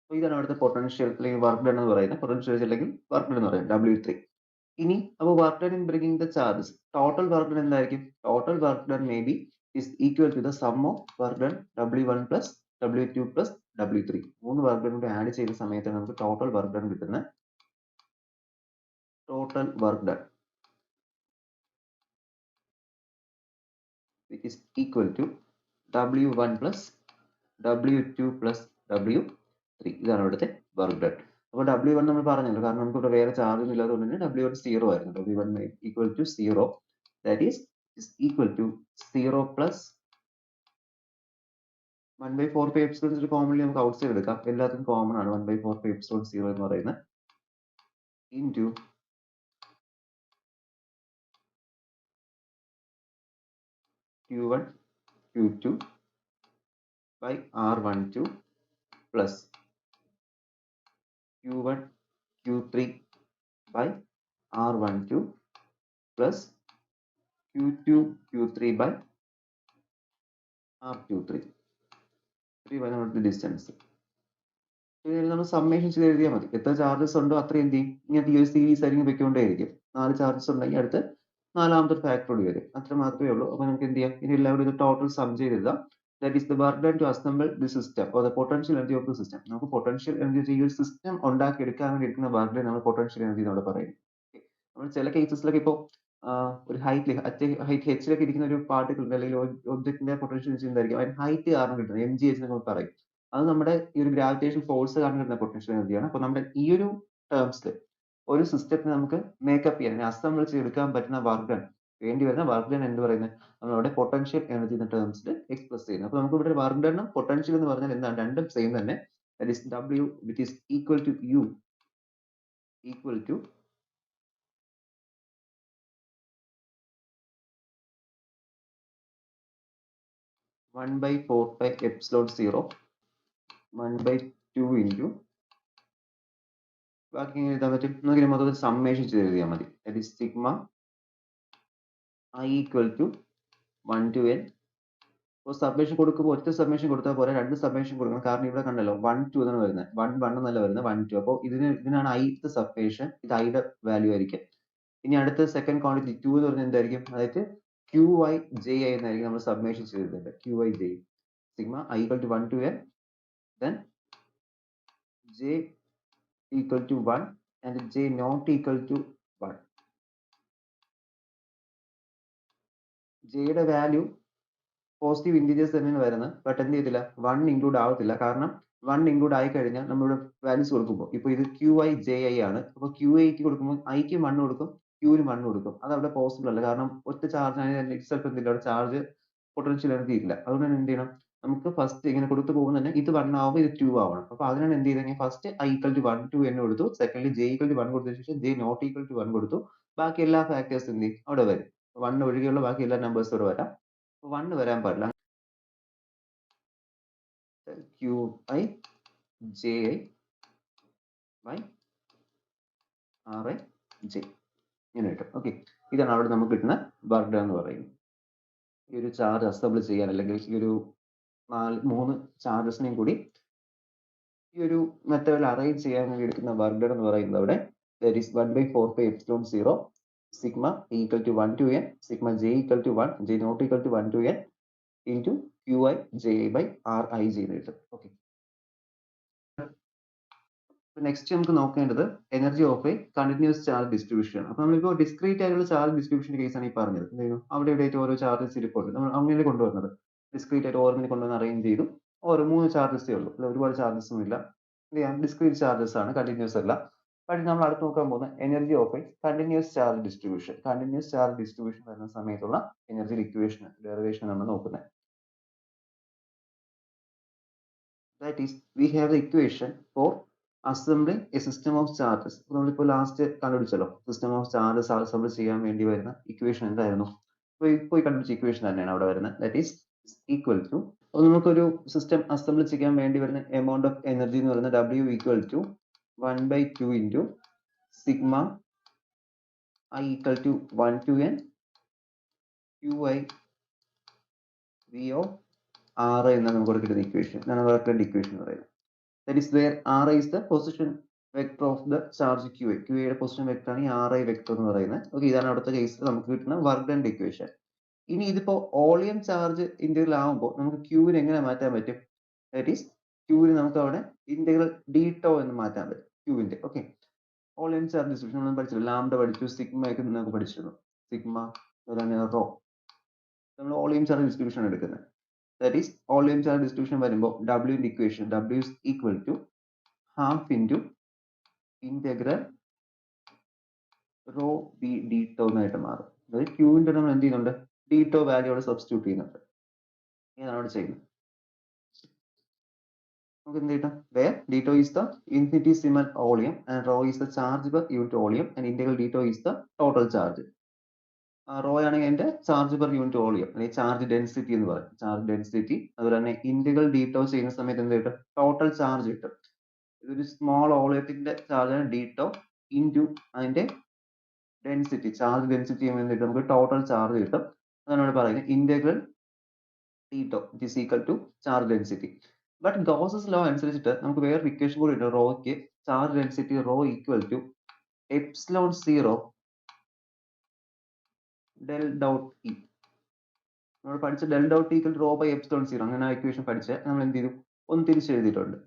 അപ്പോൾ ഇതാണ് അവിടുത്തെ പൊട്ടൻഷ്യൽ അല്ലെങ്കിൽ വർക്ക് ഡൺ എന്ന് പറയുന്നത്. പൊട്ടൻഷ്യൽ അല്ലെങ്കിൽ വർക്ക് ഡൺ എന്ന് പറയുന്നത് W3. ഇനി അപ്പോൾ work done in bringing the charges, total work done എന്തായിരിക്കും, total work done may be is equal to the sum of work done W1 plus W2 plus W3. മൂന്ന് work done കൂടി add ചെയ്ത സമയത്ത് നമുക്ക് total work done കിട്ടുന്ന total work done which is equal to W1 plus W2 plus W3. ഇതാണ് ഇവിടുത്തെ work done. അപ്പോൾ W1 നമ്മൾ പറഞ്ഞല്ലോ, കാരണം നമുക്ക് ഇവിടെ വേറെ ചാർജ് ഒന്നും ഇല്ലാത്തതുകൊണ്ട് തന്നെ W1 0 ആയിരുന്നു. W1 equal to 0, that is equal to 0 plus 1/4πε0 commonly നമുക്ക് ഔട്ട്സൈഡ് എടുക്കാം, എല്ലാത്തിനും കോമൺ ആണ് 1/4πε0 എന്ന് പറയുന്നത്, into Q1 Q2 by R12 plus Q1 Q3 by R12 plus Q2 Q3 by R23. Distance നമ്മൾ സമ്മേഷൻ ചെയ്ത് എഴുതിയാൽ മതി. എത്ര ചാർജസ് ഉണ്ടോ അത്രയും എന്ത് ചെയ്യും, ഇങ്ങനത്തെ ഈ ഒരു സീരീസ് ആയിരിക്കും വെക്കൊണ്ടേയിരിക്കും. 4 ചാർജസ് ഉണ്ടെങ്കിൽ അടുത്ത് നാലാമത്തെ ഫാക്ടർ വരും, അത്ര മാത്രമേ ഉള്ളൂ. അപ്പോൾ നമുക്ക് എന്ത് ചെയ്യാം, ഇനി എല്ലാവരും ഇത് ടോട്ടൽ സം ചെയ്ത് എഴുതാം. That is the work done to assemble the system or the potential energy of the system. നമുക്ക് പൊട്ടൻഷ്യൽ എനർജി ഈ ഒരു സിസ്റ്റം ഉണ്ടാക്കി എടുക്കാൻ വേണ്ടി എടുക്കുന്ന വർക്ക് ഡൺ നമ്മൾ പൊട്ടൻഷ്യൽ എനർജി എന്നോട് പറയും. നമ്മൾ ചില കേസസിലൊക്കെ ഇപ്പോൾ ഒരു ഹൈറ്റ് ഹെച്ചിലൊക്കെ ഇരിക്കുന്ന ഒരു പാർട്ടിക്കിൾ അല്ലെങ്കിൽ ഒബ്ജക്റ്റിന്റെ പൊട്ടൻഷ്യൽ എനർജി എന്തായിരിക്കും, അതിന് ഹൈറ്റ് കാരണം കിട്ടുന്നത് mgh നമ്മൾ പറയും. അത് നമ്മുടെ ഈ ഒരു ഗ്രാവിറ്റേഷൻ ഫോഴ്സ് കാരണം കിട്ടുന്ന പൊട്ടൻഷ്യൽ എനർജിയാണ്. അപ്പോൾ നമ്മുടെ ഈ ഒരു ടേംസിൽ ഒരു സിസ്റ്റത്തിന് നമുക്ക് മേക്കപ്പ് ചെയ്യാൻ അസംബിൾ ചെയ്തെടുക്കാൻ പറ്റുന്ന വർക്ക് ഡൺ വേണ്ടി വരുന്ന വർക്ക് ഡൺ എന്ന് പറയുന്നത് നമ്മളവിടെ പൊട്ടൻഷ്യൽ എനർജി എന്ന ടേംസിൽ എക്സ്പ്രസ് ചെയ്യുന്നത്. അപ്പോൾ നമുക്ക് ഇവിടെ വർക്ക് ഡണ്ണും പൊട്ടൻഷ്യൽ എന്ന് പറഞ്ഞാൽ എന്താണ്, രണ്ടും സെയിം തന്നെ. That is W which is equal to U equal to 1/4πε0 1/2 into ബാക്കി എഴുതാൻ പറ്റും, നമുക്ക് മൊത്തത്തിൽ സമ്മേഷൻ ചെയ്ത് എഴുതിയാൽ മതി. That is sigma I equal to 1 to n. അപ്പോൾ സബ്മിഷൻ കൊടുക്കുമ്പോൾ ഒറ്റ സബ്മിഷൻ കൊടുത്താൽ പോലെ രണ്ട് സബ്മിഷൻ കൊടുക്കണം, കാരണം ഇവിടെ കണ്ടല്ലോ 1 2 എന്നാണ് വരുന്നത്, 1 1 എന്നല്ല വരുന്നത് 1 2. അപ്പോൾ ഇതിനാണ് ith സബ്മിഷൻ, ഇത് i യുടെ വാല്യൂ ആയിരിക്കും. ഇനി അടുത്ത സെക്കൻഡ് ക്വാണ്ടിറ്റി 2 എന്ന് പറഞ്ഞാൽ എന്തായിരിക്കും, അതായത് QiJi എന്നായിരിക്കും നമ്മൾ സബ്മിഷൻ ചെയ്തിട്ടുണ്ട്. QiJi sigma I equal to 1 to n, then J equal to 1 and J not equal to 1. ജെയുടെ വാല്യൂ പോസിറ്റീവ് ഇൻറ്റീജേഴ്സ് തന്നെയാണ് വരുന്നത്, ബട്ട് എന്ത് ചെയ്തില്ല, 1 ഇൻക്ലൂഡ് ആവത്തില്ല. കാരണം 1 ഇൻക്ലൂഡ് ആയി കഴിഞ്ഞാൽ നമ്മളിവിടെ വാല്യൂസ് കൊടുക്കുമ്പോൾ ഇപ്പോൾ ഇത് QiJi ആണ്, അപ്പോൾ Qiക്ക് കൊടുക്കുമ്പോൾ ഐക്ക് 1 കൊടുക്കും, Qന് 1 കൊടുക്കും. അത് അവിടെ പോസിബിൾ അല്ല, കാരണം ഒറ്റ ചാർജ് ആണെങ്കിൽ ഇറ്റ്സെൽഫ് എന്തില്ല, അവിടെ ചാർജ് പൊട്ടൻഷ്യൽ എനർജി ഇല്ല. അതുകൊണ്ട് തന്നെ എന്ത് ചെയ്യണം, നമുക്ക് ഫസ്റ്റ് ഇങ്ങനെ കൊടുത്തു പോകുമ്പോൾ തന്നെ ഇത് 1 ആവുമ്പോൾ ഇത് 2 ആവണം. അപ്പോൾ അതിനാണ് എന്ത് ചെയ്തെങ്കിൽ first I equal to 1 to n കൊടുത്തു, സെക്കൻഡ്ലി J equal to 1 കൊടുത്തതിന് ശേഷം J not equal to 1 കൊടുത്തു. ബാക്കി എല്ലാ ഫാക്ടേഴ്സ് എന്ത് ചെയ്യും, അവിടെ വരും. 1 ഒഴികെയുള്ള ബാക്കി എല്ലാ നമ്പേഴ്സും ഇവിടെ വരാം. 1 വരാൻ പാടില്ല. QiJi by Rij ഇങ്ങനെ കിട്ടും. ഓക്കെ, ഇതാണ് അവിടെ നമുക്ക് കിട്ടുന്ന വർക്ക് ഡൺ എന്ന് പറയുന്നത്. ഈ ഒരു ചാർജ് അസംബിൾ ചെയ്യാൻ അല്ലെങ്കിൽ ഈ ഒരു മൂന്ന് ചാർജസിനെയും കൂടി ഈ ഒരു മെത്തേഡിൽ അറേഞ്ച് ചെയ്യാൻ വേണ്ടി എടുക്കുന്ന വർക്ക് ഡൺ എന്ന് പറയുന്നത് അവിടെ that is 1/4π(ε)0 sigma equal to 1 to n sigma j equal to 1 j not equal to 1 to n into qi ji by ri ചെയ്ത് കിട്ടും. ഓക്കെ, നെക്സ്റ്റ് നമുക്ക് നോക്കേണ്ടത് energy of A continuous charge distribution. അപ്പൊ നമ്മളിപ്പോൾ discrete ആയിട്ടുള്ള charge ഡിസ്ട്രിബ്യൂഷന്റെ കേസാണ് ഈ പറഞ്ഞത്. അവിടെ ഇവിടെ ആയിട്ട് ഓരോ ചാർജസ് ഇരിപ്പുണ്ട്. നമ്മൾ അങ്ങനെ കൊണ്ടുവന്നത് ഡിസ്ക്രീറ്റ് ആയിട്ട് ഓരോന്നിനെ കൊണ്ടുവന്ന് അറേഞ്ച് ചെയ്തു. ഓരോ 3 ചാർജസേ ഉള്ളൂ, അല്ല ഒരുപാട് ചാർജസ് ഒന്നും ഇല്ല. ഡിസ്ക്രീറ്റ് ചാർജസ് ആണ്, കണ്ടിന്യൂസ് അല്ല. പക്ഷേ നമ്മൾ അടുത്ത് നോക്കാൻ പോകുന്ന energy of A continuous charge distribution. Continuous charge distribution വരുന്ന സമയത്തുള്ള എനർജി ഇക്വേഷൻ ഡെറിവേഷൻ നമ്മൾ നോക്കുന്നത്. That is, we have the equation for assembling a system of charges. നമ്മളിപ്പോൾ ലാസ്റ്റ് കണ്ടുപിടിച്ചല്ലോ, സിസ്റ്റം ഓഫ് ചാർജസ് അസംബിൾ ചെയ്യാൻ വേണ്ടി വരുന്ന ഇക്വേഷൻ എന്തായിരുന്നു? പോയി കണ്ടുപിടിച്ച ഇക്വേഷൻ തന്നെയാണ് അവിടെ വരുന്നത്. ദാറ്റ് ഈസ് ഈക്വൽ ടു, നമുക്കൊരു സിസ്റ്റം അസംബിൾ ചെയ്യാൻ വേണ്ടി വരുന്ന എമൗണ്ട് ഓഫ് എനർജി എന്ന് പറയുന്നത് W equal to 1/2 into sigma I equal to 1 to n QI V of R എന്നാണ് നമുക്ക് കിട്ടുന്ന ഇക്വേഷൻ. ഇതാണ് വർക്ക് ഡൺ ഇക്വേഷൻ എന്ന് പറയുന്നത്. That is where Ri is the position vector of the charge QA. QA യുടെ position vector ആണ് ഈ Ri vector എന്ന് പറയുന്നത്. ഓക്കെ, ഇതാണ് അടുത്ത കേസിൽ നമുക്ക് കിട്ടുന്ന വർക്ക് ഡൺ ഇക്വേഷൻ. ഇനി ഇതിപ്പോ വോളിയം ചാർജ് ഇന്റഗ്രൽ ആകുമ്പോൾ നമുക്ക് ക്യൂവിനെ എങ്ങനെ മാറ്റാൻ പറ്റും? ദാറ്റ് ഈസ് ക്യൂവിന് നമുക്ക് അവിടെ ഇന്റഗ്രൽ ഡി ടോ എന്ന് മാറ്റാൻ പറ്റും ക്യൂവിന്റെ. ഓക്കെ, വോളിയം ചാർജ് ഡിസ്ട്രിബ്യൂഷൻ നമ്മൾ പഠിച്ചില്ല, ലാംഡ പഠിച്ചു, സിഗ്മ ഒക്കെ നമുക്ക് പഠിച്ചിരുന്നു. സിഗ്മ റോ, നമ്മൾ വോളിയം ചാർജ് ഡിസ്ട്രിബ്യൂഷൻ എടുക്കുന്നത്. That is, volume charge distribution വരുമ്പോൾ W ന്റെ equation W is equal to half into integral rho b d tau എന്നായിട്ട് മാറും. അതായത് ക്യൂവിന്റെ നമ്മൾ എന്ത് ചെയ്യുന്നുണ്ട്? ഡി ടോ വാല്യൂ അവിടെ സബ്സ്റ്റിറ്റ്യൂട്ട് ചെയ്യുന്നുണ്ട്. ഇതാണ് അവിടെ ചെയ്യുന്നത്. നമുക്ക് എന്ത് കിട്ടും? Where d tau is the infinitesimal volume and rho is the charge per unit volume and integral d tau is the total charge. Rho ആണെങ്കിൽ അതിന്റെ ചാർജ് പെർ യൂണിറ്റ് വോളിയം അല്ലെങ്കിൽ ചാർജ് ഡെൻസിറ്റി എന്ന് പറയും. ചാർജ് ഡെൻസിറ്റി, അതുപോലെ തന്നെ integral D to ചെയ്യുന്ന സമയത്ത് എന്ത് കിട്ടും? ടോട്ടൽ ചാർജ് കിട്ടും. ഇതൊരു സ്മോൾ വോളിയത്തിന്റെ ചാർജാണ് ഡി ടോ ഇൻറ്റു അതിന്റെ ഡെൻസിറ്റി, ചാർജ് ഡെൻസിറ്റി ചെയ്യുമ്പോൾ എന്ത് കിട്ടും? നമുക്ക് ടോട്ടൽ ചാർജ് കിട്ടും. അതാണ് ഇവിടെ പറയുന്നത് integral D tau is equal to charge density. But Gauss's law അനുസരിച്ചിട്ട് നമുക്ക് വേറെ ഇക്വേഷൻ കൂടി കിട്ടും. റോയ്ക്ക് charge density rho equal to epsilon 0 del dot E. നമ്മൾ പഠിച്ച del dot E equal to rho by epsilon 0, അങ്ങനെ ആ ഇക്വേഷൻ പഠിച്ച് നമ്മൾ എന്ത് ചെയ്തു? ഒന്ന് തിരിച്ചെഴുതിയിട്ടുണ്ട്.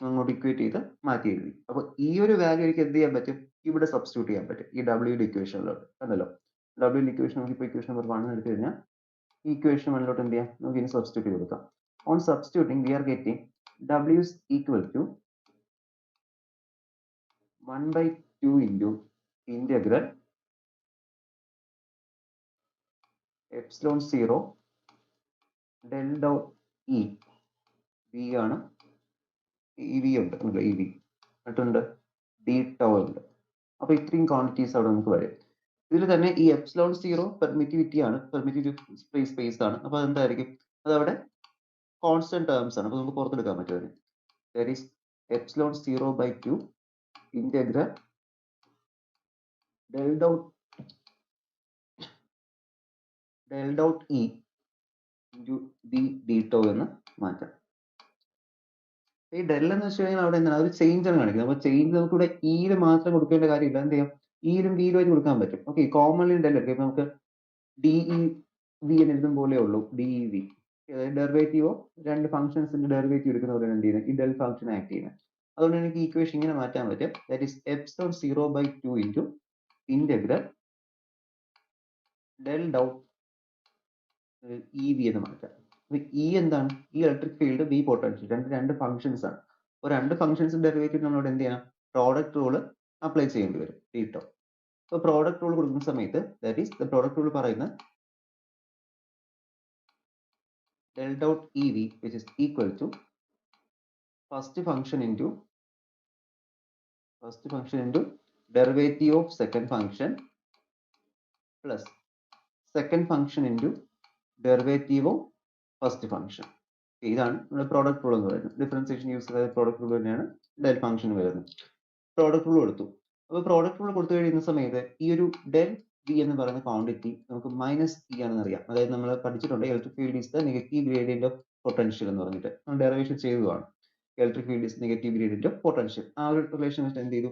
അങ്ങോട്ട് ഇക്വേറ്റ് ചെയ്ത് മാറ്റി എഴുതി. അപ്പോൾ ഈ ഒരു വാല്യൂ എനിക്ക് എന്ത് ചെയ്യാൻ പറ്റും? ഇവിടെ സബ്സ്റ്റിറ്റ്യൂട്ട് ചെയ്യാൻ പറ്റും ഈ ഡബ്ല്യൂയുടെ ഇക്വേഷനിലോട്ട്. കണ്ടല്ലോ, ഡബ്ല്യൂയുടെ ഇക്വേഷൻ നമുക്ക് ഇപ്പോൾ ഇക്വേഷൻ നമ്പർ 1 എടുത്തു കഴിഞ്ഞാൽ ഈ ഇക്വേഷൻ 1 എന്ത് ചെയ്യാം? നമുക്ക് ഇനി സബ്സ്റ്റിറ്റ്യൂട്ട് ചെയ്ത് കൊടുക്കാം. On substituting we are getting W is equal to 1/2 into integral epsilon 0 del dot E. V ആണ്, EV ഉണ്ട്, EV എന്നിട്ടുണ്ട് ഡി ടോ ഉണ്ട്. അപ്പൊ ഇത്രയും ക്വാണ്ടിറ്റീസ് അവിടെ നമുക്ക് വരും. ഇതിൽ തന്നെ ഈ എപ്സിലോൺ 0 പെർമിറ്റിവിറ്റി ആണ്, പെർമിറ്റിവിറ്റി സ്പേസ് ആണ്. അപ്പൊ അതെന്തായിരിക്കും? അതവിടെ കോൺസ്റ്റന്റ് ടേംസ് ആണ്. അപ്പൊ നമുക്ക് പുറത്തെടുക്കാൻ പറ്റും അതിന്. That is epsilon 0/2 integral del dot E into d d tau എന്ന് മാറ്റാം. ഈ ഡെൽ എന്ന് വെച്ച് കഴിഞ്ഞാൽ അവിടെ എന്താണ്? ഒരു ചേഞ്ച് ആണ് കാണിക്കുന്നത്. അപ്പൊ ചേഞ്ച് നമുക്ക് ഇവിടെ ഇയിൽ മാത്രം കൊടുക്കേണ്ട കാര്യമില്ല. എന്ത് ചെയ്യാം? ഇയിലും വിയിലും ആയിട്ട് കൊടുക്കാൻ പറ്റും. ഓക്കെ, കോമൺലി ഡെൽ എടുക്കാം. നമുക്ക് ഡി ഇ വി എന്ന് എഴുതും പോലെ ഉള്ളൂ ഡി ഇ വി. ഡെറിവേറ്റീവോ രണ്ട് ഫംഗ്ഷൻസിന്റെ ഡെറിവേറ്റീവ് എടുക്കുന്ന പോലെയാണ് എന്ത് ചെയ്യുന്നത്? ഈ ഡെൽ ഫംഗ്ഷൻ ആക്ട് ചെയ്യുന്നത്. അതുകൊണ്ട് എനിക്ക് ഇക്വേഷൻ ഇങ്ങനെ മാറ്റാൻ പറ്റും. That is epsilon 0/2 into integral del dot E V എന്ന് മാറ്റാം. അപ്പൊ ഇ എന്താണ്? ഈ ഇലക്ട്രിക് ഫീൽഡ്, വി പൊട്ടൻഷ്യൽ, രണ്ട് ഫംഗ്ഷൻസ് ആണ്. അപ്പോൾ രണ്ട് ഫംഗ്ഷൻസിന്റെ ഡെറിവേറ്റീവ് നമ്മളോട് എന്ത് ചെയ്യണം? പ്രോഡക്റ്റ് റൂൾ അപ്ലൈ ചെയ്യേണ്ടി വരും, ഡീട്ടോ. അപ്പോൾ പ്രോഡക്റ്റ് റൂൾ കൊടുക്കുന്ന സമയത്ത് that is the product rule പറയുന്നത് del dot EV which is equal to first function into derivative of second function plus second function into derivative of first function. ഇതാണ് നമ്മുടെ product rule എന്ന് പറയുന്നത്. Differentiation use ചെയ്ത product rule തന്നെയാണ് del function വരുന്നത്. Product rule കൊടുത്തു. അപ്പോൾ product rule കൊടുത്തു കഴിയുന്ന സമയത്ത് ഈ ഒരു ഡെൽ വി എന്ന് പറയുന്ന ക്വാണ്ടിറ്റി നമുക്ക് മൈനസ് ഇ ആണെന്ന് അറിയാം. അതായത് നമ്മൾ പഠിച്ചിട്ടുണ്ട് electric field is the negative gradient of potential എന്ന് പറഞ്ഞിട്ട് നമ്മൾ ഡെറിവേഷൻ ചെയ്തതാണ്. Electric field is negative gradient of potential. ആ ഒരു റിലേഷൻ വെച്ചിട്ട് എന്ത് ചെയ്തു,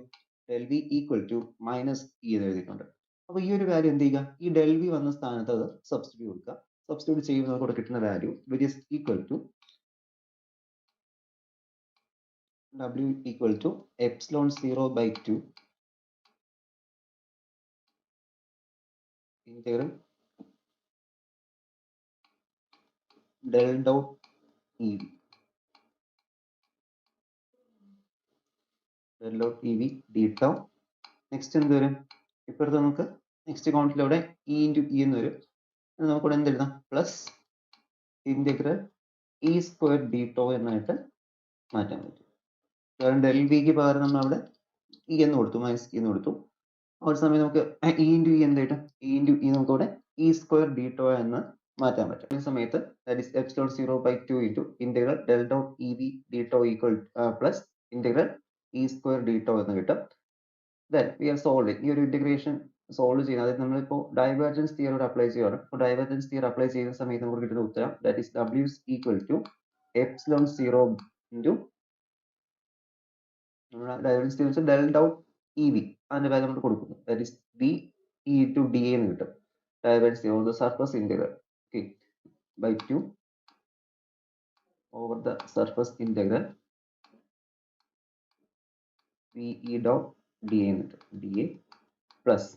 del V equal to minus E എന്ന് എഴുതിയിട്ടുണ്ട്. അപ്പൊ ഈ ഒരു വാല്യൂ എന്ത് ചെയ്യുക, ഈ ഡെൽ വി വന്ന സ്ഥാനത്ത് അത് സബ്സ്റ്റിറ്റ്യൂട്ട് കൊടുക്കുക. സബ്സ്റ്റിറ്റ്യൂട്ട് ചെയ്യുമ്പോൾ നമുക്ക് ഇവിടെ കിട്ടുന്ന value which is equal to W equal to epsilon 0/2 integral del dot EV. Del dot EV d tau. Next എന്ത് വരും, ഇപ്പോഴത്തെ നമുക്ക് നെക്സ്റ്റ് കോണ്ടിലൂടെ ഇ ഇൻറ്റു ഇ എന്ന് വരും. നമുക്കിവിടെ എന്ത് എഴുതാം, plus integral E square D tau എന്നായിട്ട് മാറ്റാൻ പറ്റും. കാരണം ഡെൽ വിക്ക് പകരം നമ്മൾ അവിടെ ഇ എന്ന് കൊടുത്തു, മൈനസ് ഇ എന്ന് കൊടുത്തു. ഒരു സമയം നമുക്ക് ഇ ഇൻറ്റു ഇ എന്തായിട്ട്, ഇ ഇൻറ്റു ഇ നമുക്ക് ഇവിടെ ഇ സ്ക്വയർ ഡി ടോ എന്ന് മാറ്റാൻ പറ്റും. ഈ സമയത്ത് that is epsilon 0/2 into integral del dot E V D tau equal plus integral E square D tau എന്ന് കിട്ടും. ദെൻ വി ആർ സോൾവിങ്, ഈ ഒരു ഇന്റഗ്രേഷൻ സോൾവ് ചെയ്യുന്നത്, അതായത് നമ്മളിപ്പോൾ ഡൈവേർജൻസ് തിയറി അപ്ലൈ ചെയ്യുകയാണ്. അപ്പോൾ ഡൈവേർജൻസ് തിയറി അപ്ലൈ ചെയ്യുന്ന സമയത്ത് നമുക്ക് കിട്ടുന്ന ഉത്തരം that is W is equal to epsilon 0 into divergence theory വെച്ചാൽ ഡെൽ ഡോട്ട് ഇ വി, അതിന്റെ വാല്യൂ നമ്മൾ കൊടുക്കുന്നു, that is B E to D എന്ന് കിട്ടും. Divergence theory of the surface integral okay by 2 over the surface integral V E dot D എന്ന് കിട്ടും, D A plus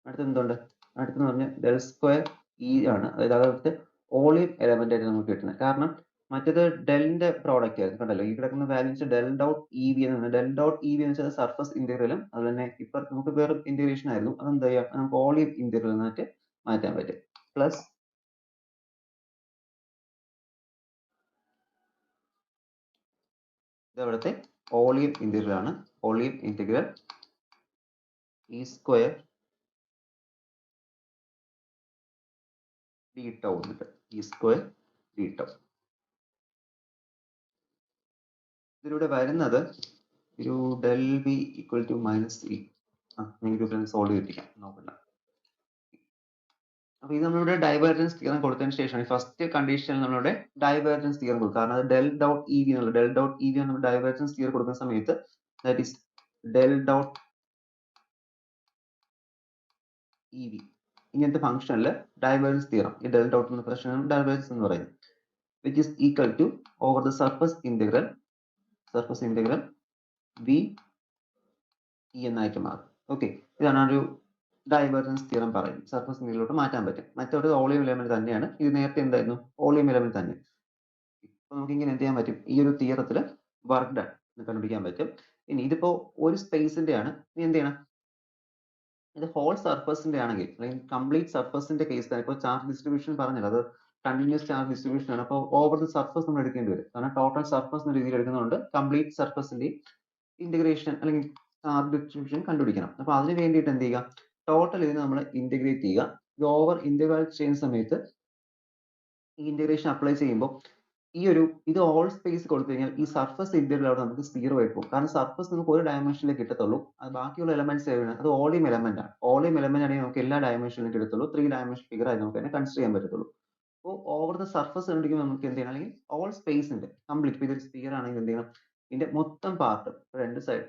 അടുത്ത് എന്തുണ്ട്, അടുത്തെന്ന് പറഞ്ഞാൽ ഡെൽ സ്ക്വയർ ഇ ആണ്, അതായത് അവിടുത്തെ വോളിയം എലമെന്റ് ആയിട്ട് നമുക്ക് കിട്ടുന്നത്. കാരണം മറ്റേത് ഡെലിന്റെ പ്രോഡക്റ്റ് ആയിരുന്നു, കണ്ടല്ലോ ഈ കിടക്കുന്ന value del dot E V എന്ന് പറഞ്ഞാൽ, ഡെൽ ഡോട്ട് ഇ വി എന്ന് വെച്ചാൽ സർഫസ് ഇന്റഗ്രലും അത് തന്നെ ഇപ്പൊ നമുക്ക് വേറെ ഇന്റഗ്രേഷൻ ആയിരുന്നു, അതെന്താ ചെയ്യാം, നമുക്ക് വോളിയം ഇന്റഗ്രൽ എന്നായിട്ട് മാറ്റാൻ പറ്റും. പ്ലസ് ഇത് അവിടുത്തെ വോളിയം ഇന്റഗ്രൽ ആണ്, volume integral E square D tau എന്നിട്ട് ഇ സ്ക്വയർ ഡി ടൗ. ഇതിലൂടെ വരുന്നത് ഒരു del V equal to minus E. നിങ്ങൾക്ക് സോൾവ് ചെയ്തിരിക്കാം, നോക്കണ്ട. അപ്പൊ ഇത് നമ്മളിവിടെ ഡൈവേർജൻസ് തിയറം കൊടുത്തതിന് ശേഷം ഫസ്റ്റ് കണ്ടീഷനിൽ നമ്മളിവിടെ ഡൈവേർജൻസ് തിയറം കൊടുക്കും. കാരണം അത് ഡെൽ ഡോട്ട് ഇ വി എന്നുള്ള, ഡെൽ ഡോട്ട് ഇ വി നമ്മൾ ഡൈവേർജൻസ് തിയറം കൊടുക്കുന്ന സമയത്ത് that is del dot E V ഇങ്ങനത്തെ ഫംഗ്ഷനിൽ ഡൈവേർജൻസ് തിയറം, ഈ ഡെൽ ഡോട്ട് എന്ന പ്രശ്നം ഡൈവേർജൻസ് എന്ന് പറയുന്നത്, which is equal to over the surface integral V E എന്നായിട്ട് മാറും. ഓക്കെ, ഇതാണ് ഒരു ഡൈവേർജൻസ് തിയറം പറയുന്നത്. സർഫസ് ഇന്റഗ്രലിലോട്ട് മാറ്റാൻ പറ്റും. മറ്റൊരു വോളിയം എലമെന്റ് തന്നെയാണ്, ഇത് നേരത്തെ എന്തായിരുന്നു, വോളിയം എലമെന്റ് തന്നെ. ഇപ്പൊ നമുക്ക് ഇങ്ങനെ എന്ത് ചെയ്യാൻ പറ്റും, ഈ ഒരു തിയറത്തിൽ വർക്ക് ഡൺ കണ്ടുപിടിക്കാൻ പറ്റും. ഇനി ഇതിപ്പോ ഒരു സ്പേസിന്റെ ആണ്, ഇനി എന്ത് ചെയ്യണം, ഇത് ഹോൾ സർഫസിന്റെ ആണെങ്കിൽ അല്ലെങ്കിൽ കംപ്ലീറ്റ് സർഫസിന്റെ കേസ് ആണ്. ഇപ്പോൾ ചാർജ് ഡിസ്ട്രിബ്യൂഷൻ പറഞ്ഞല്ലോ, അത് കണ്ടിന്യൂസ് ചാർജ് ഡിസ്ട്രിബ്യൂഷൻ ആണ്. അപ്പോൾ ഓവർ ദ സർഫസ് നമ്മൾ എടുക്കേണ്ടി വരും. കാരണം ടോട്ടൽ സർഫസ് എന്ന രീതിയിൽ എടുക്കുന്നതുകൊണ്ട് കംപ്ലീറ്റ് സർഫസിന്റെ ഇന്റഗ്രേഷൻ അല്ലെങ്കിൽ ചാർജ് ഡിസ്ട്രിബ്യൂഷൻ കണ്ടുപിടിക്കണം. അപ്പൊ അതിന് വേണ്ടിയിട്ട് എന്ത് ചെയ്യുക, ടോട്ടൽ ഇതിന് നമ്മൾ ഇന്റഗ്രേറ്റ് ചെയ്യുക. ഇത് ഓവർ ഇന്റഗ്രേറ്റ് ചെയ്യുന്ന സമയത്ത് ഈ ഇന്റഗ്രേഷൻ അപ്ലൈ ചെയ്യുമ്പോൾ ഈ ഒരു ഇത് ഓൾ സ്പേസ് കൊടുത്തു കഴിഞ്ഞാൽ ഈ സർഫസ് ഇന്റഗ്രൽ അവിടെ നമുക്ക് 0 ആയിട്ട് പോകും. കാരണം സർഫസ് നമുക്ക് ഒരു ഡയമെൻഷനിലേ കിട്ടത്തുള്ളൂ, അത് ബാക്കിയുള്ള എലമെന്റ്സ് ഏതാണ്, അത് വോളിയം എലമെന്റ് ആണ്. വോളിയം എലമെന്റ് ആണെങ്കിൽ നമുക്ക് എല്ലാ ഡയമെൻഷനിലും കിട്ടത്തുള്ളൂ, 3 ഡയമെൻഷൻ ഫിഗർ ആയി നമുക്ക് തന്നെ കൺസിഡർ ചെയ്യാൻ പറ്റത്തുള്ളൂ. അപ്പോൾ ഓവർ ദ സർഫസ് കണ്ടുപിടിക്കുമ്പോൾ നമുക്ക് എന്ത് ചെയ്യണം, അല്ലെങ്കിൽ ഓൾ സ്പേസിന്റെ കംപ്ലീറ്റ്, ഇതൊരു സ്പിയർ ആണെങ്കിൽ എന്ത് ചെയ്യണം, ഇതിന്റെ മൊത്തം പാർട്ട് രണ്ട് സൈഡ്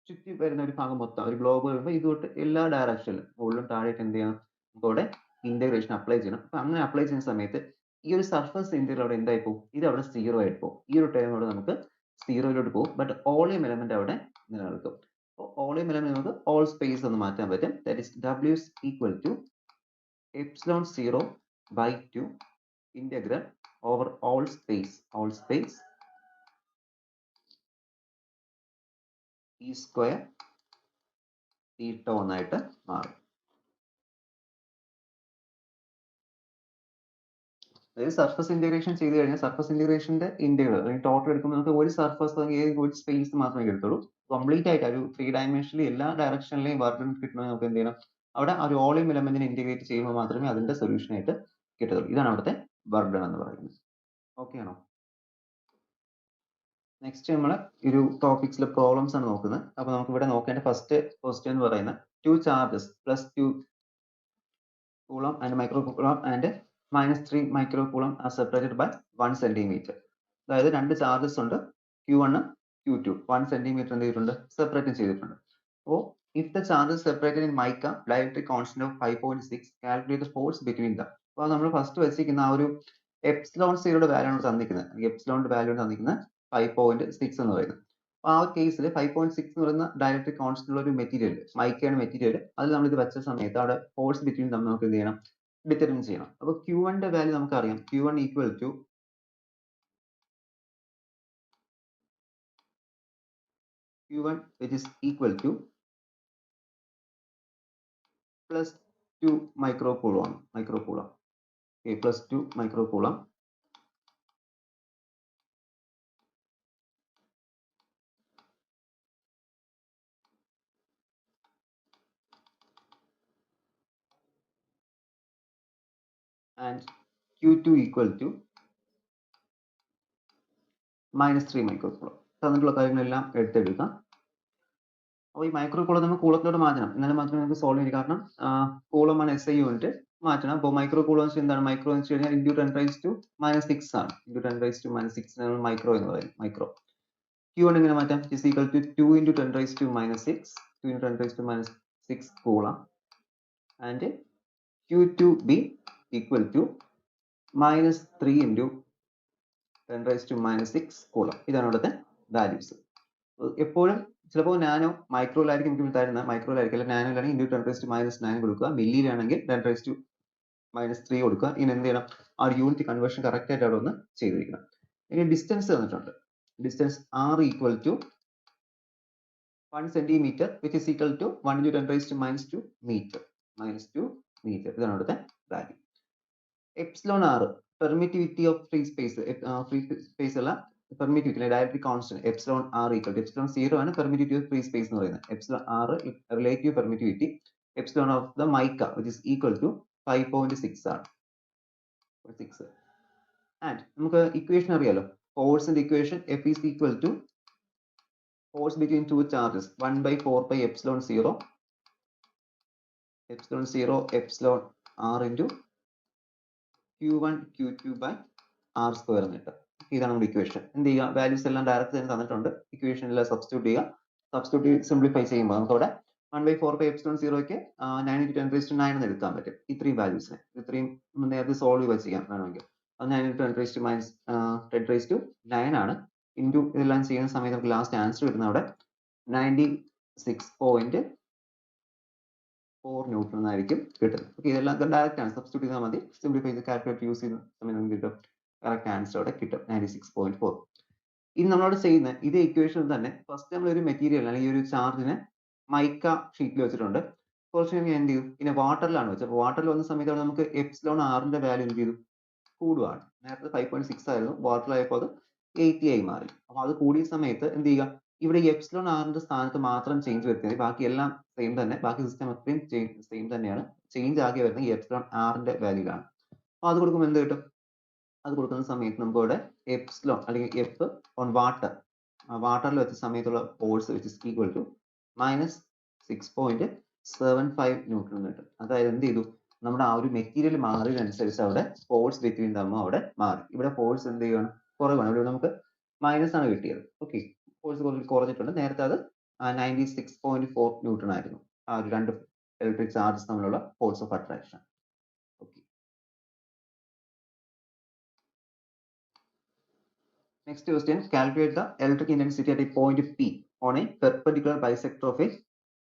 ചുറ്റി വരുന്ന ഒരു ഭാഗം മൊത്തം ഒരു ഗ്ലോബ് വരുമ്പോൾ ഇതുകൊണ്ട് എല്ലാ ഡയറക്ഷനിലും മുകളിലും താഴേക്ക് എന്ത് ചെയ്യണം, നമുക്ക് അവിടെ ഇന്റഗ്രേഷൻ അപ്ലൈ ചെയ്യണം. അപ്പൊ അങ്ങനെ അപ്ലൈ ചെയ്യുന്ന സമയത്ത് ഈ ഒരു സർഫസ് ഇന്റഗ്രൽ അവിടെ എന്തായി പോകും, ഇത് അവിടെ 0 ആയിട്ട് പോകും. ഈ ഒരു ടേം അവിടെ നമുക്ക് 0 പോകും. ബട്ട് വോളിയം എലമെന്റ് അവിടെ നിലനിൽക്കും. അപ്പോൾ വോളിയം എലമെന്റ് നമുക്ക് ഓൾ സ്പേസ് എന്ന് മാറ്റാൻ പറ്റും. That is W is equal to epsilon 0/2 integral over all space E square D tau എന്നായിട്ട് മാറും. അതായത് സർഫസ് ഇന്റഗ്രേഷൻ ചെയ്ത് കഴിഞ്ഞാൽ സർഫസ് ഇന്റഗ്രേഷന്റെ ഇന്റഗ്രൽ അല്ലെങ്കിൽ ടോട്ടൽ എടുക്കുമ്പോൾ നമുക്ക് ഒരു സർഫസ് അല്ലെങ്കിൽ ഒരു സ്പേസ് മാത്രമേ കിട്ടുള്ളൂ. കംപ്ലീറ്റ് ആയിട്ട് ഒരു 3 ഡയമെൻഷനിൽ എല്ലാ ഡയറക്ഷനിലെയും വർക്ക് കിട്ടണമെങ്കിൽ നമുക്ക് എന്ത് ചെയ്യണം, അവിടെ ഒരു വോളിയം എലമെന്റിനെ ഇന്റഗ്രേറ്റ് ചെയ്യുമ്പോൾ മാത്രമേ അതിന്റെ സൊല്യൂഷൻ ആയിട്ട് കിട്ടത്തുള്ളൂ. ഇതാണ് അവിടുത്തെ വർക്ക് ഡൺ എന്ന് പറയുന്നത്. ഓക്കെ ആണോ? നെക്സ്റ്റ് നമ്മൾ ഒരു ടോപ്പിക്സിലെ പ്രോബ്ലംസ് ആണ് നോക്കുന്നത്. അപ്പൊ നമുക്ക് ഇവിടെ നോക്കേണ്ട ഫസ്റ്റ് ക്വസ്റ്റ്യൻ എന്ന് പറയുന്നത് 2 charges plus 2 coulomb and micro coulomb and -3 microcoulomb are separated by 1 centimetre. അതായത് രണ്ട് ചാർജസ് ഉണ്ട്, Q1 Q2, 1 സെന്റിമീറ്റർ എന്ത് ചെയ്തിട്ടുണ്ട്, സെപ്പറേറ്റ് ചെയ്തിട്ടുണ്ട്. അപ്പോൾ if the charges separated in mica dielectric constant of 5.6, calculate the force between them. അപ്പോൾ നമ്മൾ first വെച്ചിരിക്കുന്ന ആ ഒരു എപ്സിലോൺ സീറോയുടെ വാല്യൂ ആണ് തന്നിരിക്കുന്നത്, എപ്സിലോണിന്റെ വാല്യൂ തന്നിരിക്കുന്നത് 5.6 എന്ന് പറയുന്നത്. അപ്പോൾ ആ ഒരു കേസിൽ 5.6 എന്ന് പറയുന്ന ഡയലക്ട്രിക് കോൺസ്റ്റന്റ് ഉള്ള ഒരു മെറ്റീരിയൽ, മൈക്കയാണ് മെറ്റീരിയൽ, അതിൽ നമ്മൾ ഇത് വെച്ച സമയത്ത് അവിടെ ഫോഴ്സ് ബിറ്റ്വീൻ തമ്മിൽ നമുക്ക് എന്ത് ചെയ്യണം, ഡിറ്റർമിൻ ചെയ്യണം. അപ്പോൾ Q1 ന്റെ വാല്യൂ നമുക്കറിയാം, Q1 equal to Q1 which is equal to plus 2 microcoulomb, okay, plus 2 microcoulomb and Q2 equal to -3 microcoulomb. തന്നിട്ടുള്ള കാര്യങ്ങളെല്ലാം എടുത്തെടുക്കാം. അപ്പോൾ ഈ മൈക്രോകൂളം നമ്മൾ കൂളത്തിലോട്ട് മാറ്റണം, എന്നാലും മാത്രമേ നമുക്ക് സോൾവ് ചെയ്യും. കാരണം കൂളമാണ് SI യൂണിറ്റ്, മാറ്റണം. അപ്പോൾ മൈക്രോകൂളം എന്താണ്, മൈക്രോ എന്ന് വെച്ച് കഴിഞ്ഞാൽ ഇൻറ്റു 10⁻⁻6 ആണ്, ഇൻറ്റു 10⁻⁻6 ആണ് മൈക്രോ എന്ന് പറയുന്നത്. മൈക്രോ Q1 എങ്ങനെ മാറ്റാം, is equal to 2 × 10⁻⁻6, 2 × 10⁻⁻6 coulomb, and Q2 be equal to -3 × 10⁻⁻6 coulomb. ഇതാണ് ഇവിടുത്തെ വാല്യൂസ്. എപ്പോഴും ചിലപ്പോൾ നാനോ മൈക്രോയിലായിരിക്കും നമുക്ക് തരുന്നത്, മൈക്രോയിലായിരിക്കും, അല്ല നാനോയിലാണെങ്കിൽ ഇൻറ്റു 10⁻⁹ കൊടുക്കുക, മില്ലിയിലാണെങ്കിൽ 10⁻³ കൊടുക്കുക. ഇനി എന്ത് ചെയ്യണം, ആ ഒരു യൂണിറ്റ് കൺവേർഷൻ കറക്റ്റ് ആയിട്ട് അവിടെ ഒന്ന് ചെയ്തിരിക്കണം. ഇനി ഡിസ്റ്റൻസ് തന്നിട്ടുണ്ട്, distance R equal to 1 centimetre which is equal to 1 × 10⁻² metre, -2 metre. ഇതാണ് ഇവിടുത്തെ value. Epsilon R permittivity of free space, free space അല്ല, permittivity dielectric constant epsilon R equal to epsilon 0 ആണ് പെർമിറ്റിവിറ്റി ഓഫ് ഫ്രീ സ്പേസ് എന്ന് പറയുന്നത്. Epsilon R relative permittivity epsilon of the mica which is equal to 5.6 ആണ്, 6. And നമുക്ക് equation അറിയാലോ, ഫോഴ്സിന്റെ equation F is equal to force between two charges 1/4 epsilon 0 epsilon R into Q1 Q2 by R square എന്ന് കിട്ടും. ഇതാണ് നമ്മുടെ equation. എന്ത് ചെയ്യുക, വാല്യൂസ് എല്ലാം ഡയറക്റ്റ് തന്നെ തന്നിട്ടുണ്ട്, ഇക്വേഷനിലെല്ലാം സബ്സ്റ്റിറ്റ്യൂട്ട് ചെയ്യുക. സബ്സ്റ്റിറ്റ്യൂട്ട് സിംപ്ലിഫൈ ചെയ്യുമ്പോൾ നമുക്ക് അവിടെ 1/4 epsilon 0ക്ക് 9 × 10⁻⁹ എന്ന് എടുക്കാൻ പറ്റും. ഇത്രയും വാല്യൂസിനെ, ഇത്രയും നേരത്തെ സോൾവ് ചെയ്ത് ചെയ്യാം വേണമെങ്കിൽ. അത് 9 × 10⁻⁹ ആണ്. ഇൻറ്റു ഇതെല്ലാം ചെയ്യുന്ന സമയത്ത് നമുക്ക് ലാസ്റ്റ് ആൻസർ കിട്ടുന്ന അവിടെ 96.4 ന്യൂട്ടൺ എന്നായിരിക്കും കിട്ടുന്നത്. ഓക്കെ, ഇതെല്ലാം ഡയറക്റ്റ് ആണ്, സബ്സ്റ്റിറ്റ്യൂട്ട് ചെയ്താൽ മതി. സിംപ്ലിഫൈ ചെയ്ത് കാൽക്കുലേറ്റർ യൂസ് ചെയ്യുന്ന സമയത്ത് നമുക്ക് കിട്ടും, കറക്റ്റ് ആൻസർ അവിടെ കിട്ടും 96.4. ഇനി നമ്മളോട് ചെയ്യുന്ന ഇതേ ഇക്വേഷൻ തന്നെ ഫസ്റ്റ് നമ്മൾ ഒരു മെറ്റീരിയൽ അല്ലെങ്കിൽ ഒരു ചാർജിനെ മൈക്ക ഷീറ്റിൽ വെച്ചിട്ടുണ്ട്. കുറച്ച് കഴിഞ്ഞ് എന്ത് ചെയ്തു, പിന്നെ വാട്ടറിലാണ് വെച്ചത്. അപ്പോൾ വാട്ടറിൽ വന്ന സമയത്ത് നമുക്ക് എപ്സിലോൺ ആറിന്റെ വാല്യൂ എന്ത് ചെയ്തു, കൂടുകയാണ്. നേരത്തെ 5.6 ആയിരുന്നു, വാട്ടറിലായപ്പോൾ അത് 80 ആയി മാറി. അപ്പോൾ അത് കൂടിയ സമയത്ത് എന്ത് ചെയ്യുക, ഇവിടെ എപ്സിലോൺ ആറിന്റെ സ്ഥാനത്ത് മാത്രം ചേഞ്ച് വരുത്തിയാൽ ബാക്കി എല്ലാം സെയിം തന്നെ, ബാക്കി സിസ്റ്റം അത്രയും സെയിം തന്നെയാണ്. ചേഞ്ച് ആകെ വരുന്നത് ഈ എപ്സിലോൺ ആറിന്റെ വാല്യൂലാണ്. അപ്പോൾ അത് കൊടുക്കുമ്പോൾ എന്ത് കിട്ടും, അത് കൊടുക്കുന്ന സമയത്ത് നമുക്ക് ഇവിടെ എപ്സിലോൺ അല്ലെങ്കിൽ എഫ് ഓൺ വാട്ടർ, വാട്ടറിൽ വെച്ച സമയത്തുള്ള force which is equal to -6.75 newton കിട്ടും. അതായത് എന്ത് ചെയ്തു, നമ്മുടെ ആ ഒരു മെറ്റീരിയൽ മാറിയതനുസരിച്ച് അവിടെ ഫോഴ്സ് ബിറ്റ്വീൻ തമ്മിൽ അവിടെ മാറി. ഇവിടെ ഫോഴ്സ് എന്ത് ചെയ്യുകയാണ്, കുറവാണ്. ഇവിടെ നമുക്ക് മൈനസ് ആണ് കിട്ടിയത്. ഓക്കെ, ഫോഴ്സ് കുറഞ്ഞിട്ടുണ്ട്. നേരത്തെ അത് 96.4 ന്യൂട്ടൺ ആയിരുന്നു, ആ ഒരു രണ്ട് ഇലക്ട്രിക് ചാർജസ് തമ്മിലുള്ള force of attraction. Okay, next question, calculate the electric intensity at a point P on a perpendicular bisector of a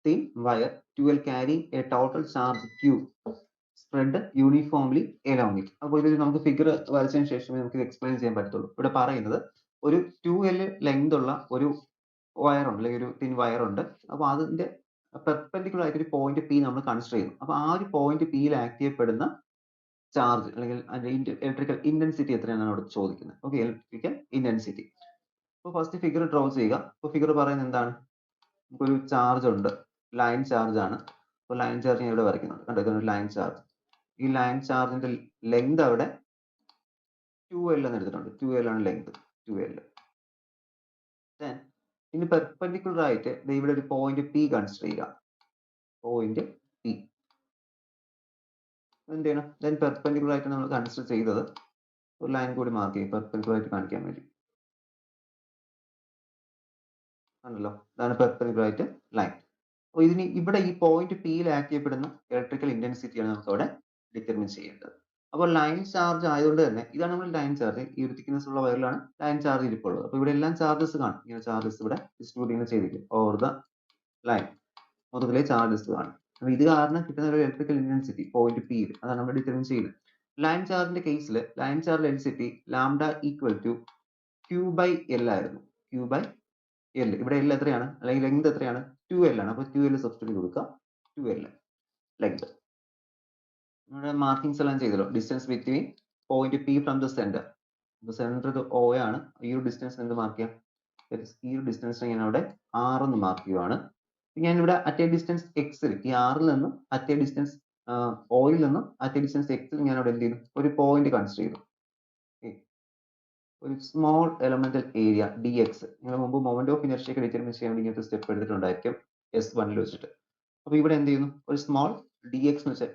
thin wire 12 carrying a total charge Q spread uniformly along it. അപ്പോൾ ഇത് നമുക്ക് figure വരച്ചതിന് ശേഷമേ നമുക്ക് ഇത് explain ചെയ്യാൻ പറ്റത്തുള്ളൂ. ഇവിടെ പറയുന്നത് ഒരു 2L ലെങ്ത് ഉള്ള ഒരു വയർ ഉണ്ട്, അല്ലെങ്കിൽ ഒരു തിൻ വയർ ഉണ്ട്. അപ്പോൾ അതിന്റെ പെർപെൻഡിക്കുലർ ആയിട്ട് ഒരു പോയിന്റ് P നമ്മൾ കൺസിഡർ ചെയ്യുന്നു. അപ്പോൾ ആ ഒരു പോയിന്റ് Pയിൽ ആക്ട് ചെയ്യപ്പെടുന്ന ചാർജ് അല്ലെങ്കിൽ അതിന്റെ ഇലക്ട്രിക്കൽ ഇന്റൻസിറ്റി എത്രയാണെന്ന് അവിടെ ചോദിക്കുന്നത്. Okay, electrical intensity. അപ്പോൾ ഫസ്റ്റ് ഫിഗർ ഡ്രോ ചെയ്യുക. അപ്പോൾ ഫിഗർ പറയുന്നത് എന്താണ്, നമുക്കൊരു ചാർജ് ഉണ്ട്, ലൈൻ ചാർജ് ആണ്. അപ്പോൾ ലൈൻ ചാർജ് ഞാൻ ഇവിടെ വരയ്ക്കുന്നുണ്ട്, കണ്ടോ, ഇതൊരു ലൈൻ ചാർജ്. ഈ ലൈൻ ചാർജിന്റെ ലെങ്ത് അവിടെ 2L എന്ന് എടുത്തിട്ടുണ്ട്, 2L ആണ് ലെങ്ത്, 2L. ദെൻ ഇനി പെർപെൻഡിക്കുലർ ആയിട്ട് ഇവിടെ ഒരു പോയിന്റ് P കൺസിഡർ ചെയ്യുക, പോയിന്റ് P. എന്ത് ചെയ്യണം? ദെൻ പെർപെൻഡിക്കുലർ ആയിട്ട് നമ്മൾ കൺസിഡർ ചെയ്തത് ഒരു ലൈൻ കൂടി മാർക്ക് ചെയ്യും പെർപെൻഡിക്കുലർ ആയിട്ട് കാണിക്കാൻ വേണ്ടി. ആണല്ലോ, ഇതാണ് പെർപെൻഡിക്കുലർ ആയിട്ട് ലൈൻ. അപ്പോൾ ഇതിന് ഇവിടെ ഈ പോയിന്റ് പിയിൽ ആക്ട് ചെയ്യപ്പെടുന്ന ഇലക്ട്രിക്കൽ ഇന്റൻസിറ്റിയാണ് നമുക്ക് അവിടെ ഡിറ്റർമിൻ ചെയ്യേണ്ടത്. അപ്പോൾ ലൈൻ ചാർജ് ആയതുകൊണ്ട് തന്നെ ഇതാണ് നമ്മൾ ലൈൻ ചാർജ്. ഈ ഒരു തിക്നെസ് ഉള്ള വയറിലാണ് ലൈൻ ചാർജ് ഇരിപ്പുള്ളത്. അപ്പോൾ ഇവിടെ എല്ലാം ചാർജസ് കാണും. ഇങ്ങനെ ചാർജസ് ഇവിടെ ഡിസ്ട്രിബ്യൂട്ട് ചെയ്തിരിക്കും ഓവർ ദ ലൈൻ. മൊത്തത്തിലെ ചാർജസ് കാണും. അപ്പോൾ ഇത് കാരണം കിട്ടുന്ന ഒരു ഇലക്ട്രിക്കൽ ഇന്റൻസിറ്റി പോയിന്റ് പിയിൽ, അതാണ് നമ്മൾ ഡിറ്റർമിൻ ചെയ്യുന്നത്. ലൈൻ ചാർജിന്റെ കേസിൽ line charge density lambda equal to Q/L ആയിരുന്നു. Q/L. ഇവിടെ L എത്രയാണ്, അല്ലെങ്കിൽ ലെങ്ത് എത്രയാണ്? 2L ആണ്. അപ്പോൾ 2L സബ്സ്റ്റിറ്റ്യൂട്ട് കൊടുക്കുക. 2L length. നമ്മുടെ മാർക്കിങ്സ് എല്ലാം ചെയ്തല്ലോ. Distance between point P from the centre. Centre O ആണ്. ഈ ഒരു ഡിസ്റ്റൻസ് എന്ത് മാർക്ക് ചെയ്യാം? ഈ ഒരു ഡിസ്റ്റൻസ് ഞാൻ അവിടെ R എന്ന് മാർക്ക് ചെയ്യുവാണ്. ഞാൻ ഇവിടെ അറ്റ് എ ഡിസ്റ്റൻസ് എക്സിൽ, ഈ ആറിൽ നിന്നും അറ്റ് എ ഡിസ്റ്റൻസ് ഓയിൽ നിന്നും അറ്റ് എ ഡിസ്റ്റൻസ് എക്സിൽ ഞാൻ അവിടെ എന്ത് ചെയ്തു? ഒരു പോയിന്റ് കൺസിഡർ ചെയ്തു. ഒരു സ്മോൾ എലമെന്റൽ ഏരിയ dx. നിങ്ങൾ മുമ്പ് മൊമെന്റ് ഓഫ് ഇനർഷ്യ ഡിറ്റർമിൻ ചെയ്യാൻ വേണ്ടി ഇങ്ങനത്തെ സ്റ്റെപ്പ് എടുത്തിട്ടുണ്ടായിരിക്കും S1 വെച്ചിട്ട്. അപ്പോൾ ഇവിടെ എന്ത് ചെയ്യുന്നു? ഒരു സ്മോൾ dx എന്ന് വെച്ചാൽ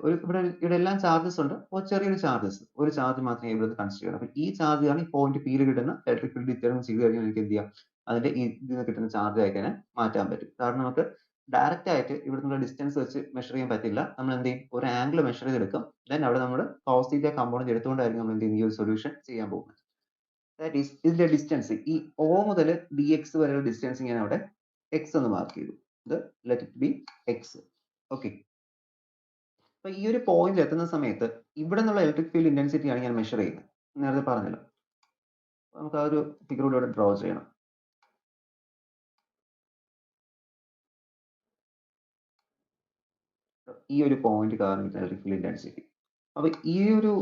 ഇവിടെ എല്ലാം ചാർജസ് ഉണ്ട്. അപ്പോൾ ചെറിയൊരു ചാർജസ്, ഒരു ചാർജ് മാത്രമേ ഇവിടെ കൺസിഡർ ചെയ്യണം. അപ്പോൾ ഈ ചാർജ് ആണ് ഈ പോയിന്റ് പിയിൽ കിട്ടുന്ന ഇലക്ട്രിക് ഫീൽഡ് ഡിറ്റർമിൻ ചെയ്ത് കഴിഞ്ഞാൽ എനിക്ക് എന്ത് ചെയ്യാം? അതിന്റെ ഇതിൽ നിന്ന് കിട്ടുന്ന ചാർജ് ആയിട്ട് തന്നെ മാറ്റാൻ പറ്റും. കാരണം നമുക്ക് ഡയറക്റ്റ് ആയിട്ട് ഇവിടെ നിന്നുള്ള ഡിസ്റ്റൻസ് വെച്ച് മെഷർ ചെയ്യാൻ പറ്റില്ല. നമ്മൾ എന്ത് ചെയ്യും? ഒരു ആംഗിൾ മെഷർ ചെയ്തെടുക്കും. ദെൻ അവിടെ നമ്മൾ cos θ കമ്പോണന്റ് എടുത്തുകൊണ്ടായിരിക്കും നമ്മൾ എന്ത് ചെയ്യുന്നത്? ഈ ഒരു സൊല്യൂഷൻ ചെയ്യാൻ പോകുന്നത്. ദാറ്റ് ഈസ് ഇതിന്റെ ഡിസ്റ്റൻസ് ഈ O മുതൽ dx വരെയുള്ള ഡിസ്റ്റൻസ് ഞാൻ അവിടെ x എന്ന് മാർക്ക് ചെയ്തു. ഇത് let it be x. Okay. അപ്പൊ ഈ ഒരു പോയിന്റിൽ എത്തുന്ന സമയത്ത് ഇവിടെ നിന്നുള്ള ഇലക്ട്രിക് ഫീൽഡ് ഇന്റൻസിറ്റി ആണ് ഞാൻ മെഷർ ചെയ്യുന്നത്. നേരത്തെ പറഞ്ഞല്ലോ. നമുക്ക് ആ ഒരു ഫിഗർ കൂടി ഇവിടെ ഡ്രോ ചെയ്യണം. ഈ ഒരു പോയിന്റ് കാരണം ഇലക്ട്രിക് ഫീൽഡ് ഇന്റൻസിറ്റി. അപ്പൊ ഈ ഒരു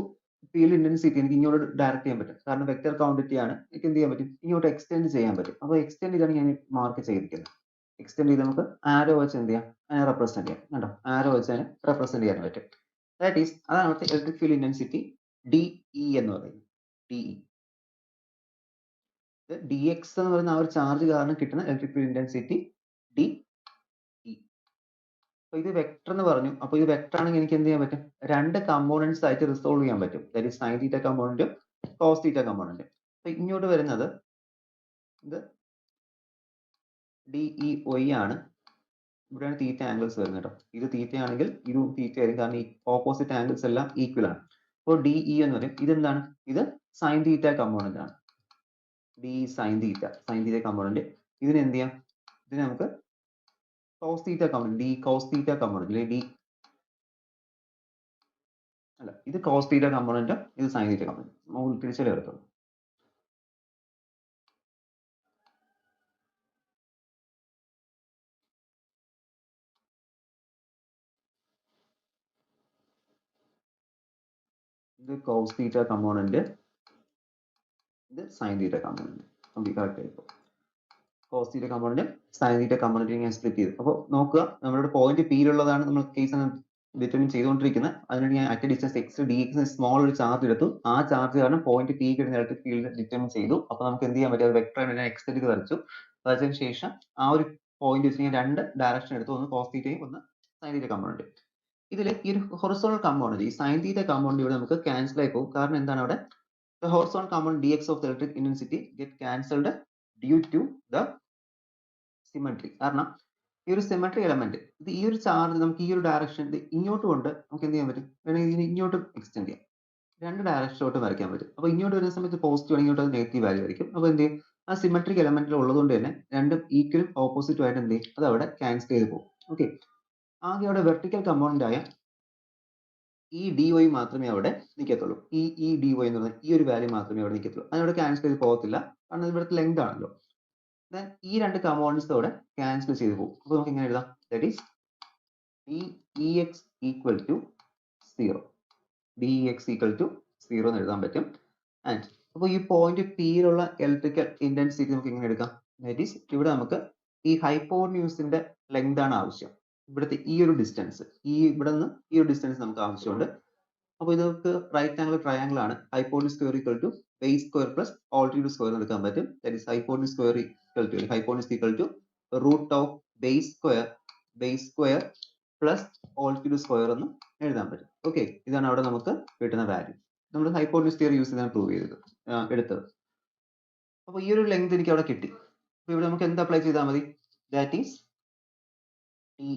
ഫീൽഡ് ഇന്റൻസിറ്റി എനിക്ക് ഇങ്ങോട്ട് ഡയറക്റ്റ് ചെയ്യാൻ പറ്റും. കാരണം വെക്റ്റർ ക്വാണ്ടിറ്റി ആണ്. എനിക്ക് എന്ത് ചെയ്യാൻ പറ്റും? ഇങ്ങോട്ട് എക്സ്റ്റെൻഡ് ചെയ്യാൻ പറ്റും. അപ്പോൾ എക്സ്റ്റെൻഡ് ചെയ്താണ് ഞാൻ മാർക്ക് ചെയ്തിരിക്കുന്നത്. എക്സ്റ്റെൻഡ് ചെയ്ത് നമുക്ക് ആരോ വെച്ച് എന്ത് ചെയ്യാം? അതിനെ റെപ്രസെന്റ് ചെയ്യാം. കണ്ടോ? ആരോ വെച്ച് അതിനെ റെപ്രസെന്റ് ചെയ്യാൻ പറ്റും. ദാറ്റ് ഈസ്, അതാണ് അവിടുത്തെ ഇലക്ട്രിക് ഫീൽഡ് ഇന്റൻസിറ്റി DE എന്ന് പറയുന്നത്. DE. dx എന്ന് പറയുന്ന ആ ഒരു ചാർജ് കാരണം കിട്ടുന്ന ഇലക്ട്രിക് ഫീൽഡ് ഇന്റൻസിറ്റി DE. അപ്പൊ ഇത് വെക്ടർ എന്ന് പറഞ്ഞു. അപ്പൊ ഇത് വെക്ടർ ആണെങ്കിൽ എനിക്ക് എന്ത് ചെയ്യാൻ പറ്റും? രണ്ട് കമ്പോണൻസ് ആയിട്ട് റിസോൾവ് ചെയ്യാൻ പറ്റും. That is sin θ കമ്പോണന്റും cos θ കമ്പോണന്റും. അപ്പൊ ഇങ്ങോട്ട് വരുന്നത് ഇത് DEY ആണ്. ഇവിടെയാണ് തീറ്റ ആംഗിൾസ് വരുന്നത് കേട്ടോ. ഇത് തീറ്റ ആണെങ്കിൽ ഇതും തീറ്റ ആയിരിക്കും. കാരണം ഈ ഓപ്പോസിറ്റ് ആംഗിൾസ് എല്ലാം ഈക്വൽ ആണ്. അപ്പോൾ DE എന്ന് പറയും. ഇതെന്താണ്? ഇത് sin θ കമ്പോണന്റ് ആണ്. DE sin θ component. ഇതിന് എന്ത് ചെയ്യാം? ഇതിന് നമുക്ക് cos θ component, D cos θ component അല്ലെ D അല്ല, ഇത് cos θ കമ്പോണന്റ്, ഇത് sin θ കമ്പോണന്റ്. നമുക്ക് തിരിച്ചല്ലേ വരത്തുള്ളൂ. ഇത് cos θ കമ്പോണന്റ്, ഇത് sin θ കമ്പോണന്റ്. നമുക്ക് കറക്റ്റ് ആയിപ്പോ cos θ കമ്പോണന്റ് sin θ കമ്പോണന്റ് ഞാൻ സ്പ്ലിറ്റ് ചെയ്തു. അപ്പോൾ നോക്കുക, നമ്മുടെ പോയിന്റ് പിയിലുള്ളതാണ് നമ്മൾ കേസ് ഡിറ്റർമിൻ ചെയ്തുകൊണ്ടിരിക്കുന്നത്. അതിനുവേണ്ടി ഞാൻ at distance x dx small ഒരു ചാർജ് എടുത്തു. ആ ചാർജ് കാരണം പോയിന്റ് പി കിട്ടുന്ന ഇലക്ട്രിക് ഫീൽഡ് ഡിറ്റർമിൻ ചെയ്തു. അപ്പോൾ നമുക്ക് എന്ത് ചെയ്യാൻ പറ്റും? വെക്ടർ ഞാൻ എക്സ്റ്റെൻഡ് ചെയ്ത് വരച്ചു. വരച്ചതിന് ശേഷം ആ ഒരു പോയിന്റ് വെച്ച് ഞാൻ രണ്ട് ഡയറക്ഷൻ എടുത്തു. ഒന്ന് cos θയും ഒന്ന് sin θ കമ്പോണന്റ്. ഇതിൽ ഈ ഒരു ഹൊറിസോണൽ കമ്പോണന്റ്, ഈ sin θ കമ്പോണന്റ് ഇവിടെ നമുക്ക് ക്യാൻസൽ ആയി പോകും. കാരണം എന്താണ്? അവിടെ the horizontal component dx of the electric intensity get cancelled due to the symmetry. കാരണം ഈ ഒരു സിമെട്രി എലമെന്റ്, ഇത് ഈ ഒരു ചാർജ് നമുക്ക് ഈ ഒരു ഡയറക്ഷൻ ഇങ്ങോട്ട് കൊണ്ട് നമുക്ക് എന്ത് ചെയ്യാൻ പറ്റും? വേണമെങ്കിൽ ഇതിന് ഇങ്ങോട്ട് എക്സ്റ്റെൻഡ് ചെയ്യാം. രണ്ട് ഡയറക്ഷനിലോട്ട് വരയ്ക്കാൻ പറ്റും. അപ്പോൾ ഇങ്ങോട്ട് വരുന്ന സമയത്ത് പോസിറ്റീവ് ആണ്, ഇങ്ങോട്ട് നെഗറ്റീവ് വാല്യൂ ആയിരിക്കും. അപ്പോൾ എന്ത് ചെയ്യും? ആ സിമെട്രിക് എലമെന്റിൽ ഉള്ളതുകൊണ്ട് തന്നെ രണ്ടും ഈക്വലും ഓപ്പോസിറ്റും ആയിട്ട് എന്ത് ചെയ്യും? അത് അവിടെ ക്യാൻസൽ ചെയ്ത് പോകും. ഓക്കെ. ആകെ അവിടെ വെർട്ടിക്കൽ കമ്പോണന്റ് ആയ ഈ dy മാത്രമേ അവിടെ നിൽക്കത്തുള്ളൂ. ഈ dy എന്ന് പറയുന്നത് ഈ ഒരു വാല്യൂ മാത്രമേ അവിടെ നിൽക്കത്തുള്ളൂ. അതിനവിടെ ക്യാൻസൽ ചെയ്ത് പോകത്തില്ല. കാരണം ഇവിടുത്തെ ലെങ്ത് ആണല്ലോ. ദെൻ ഈ രണ്ട് കമ്പോണൻസ് അവിടെ ക്യാൻസൽ ചെയ്ത് പോകും. അപ്പോൾ നമുക്ക് ഇങ്ങനെ എഴുതാം. That is dEx equal to 0. dEx equal to 0 എന്ന് എഴുതാൻ പറ്റും. ആൻഡ് അപ്പോൾ ഈ പോയിന്റ് പിയിലുള്ള ഇലക്ട്രിക്കൽ ഇന്റൻസിറ്റി നമുക്ക് ഇങ്ങനെ എടുക്കാം. ദാറ്റ് ഈസ്, ഇവിടെ നമുക്ക് ഈ ഹൈപ്പോന്യൂസിന്റെ ലെങ്ത് ആണ് ആവശ്യം. ഇവിടുത്തെ ഈ ഒരു ഡിസ്റ്റൻസ്, ഇവിടെ നിന്ന് ഈ ഒരു ഡിസ്റ്റൻസ് നമുക്ക് ആവശ്യമുണ്ട്. അപ്പോൾ ഇതൊക്കെ റൈറ്റ് ആംഗിൾ ട്രയാംഗിൾ ആണ്. Hypotenuse square equal to base square plus altitude square എടുക്കാൻ പറ്റും. That is hypotenuse square equal to root of base square plus all cube square എന്ന് എഴുതാൻ പറ്റും. ഓക്കെ, ഇതാണ് അവിടെ നമുക്ക് കിട്ടുന്ന വാല്യൂ. നമ്മൾ ഹൈപ്പോട്ടനസ് തിയറി യൂസ് ചെയ്താണ് പ്രൂവ് ചെയ്തത് എടുത്തത്. അപ്പോൾ ഈ ഒരു ലെങ്ത് എനിക്ക് അവിടെ കിട്ടി. അപ്പോൾ ഇവിടെ നമുക്ക് എന്ത് അപ്ലൈ ചെയ്താൽ മതി? That is the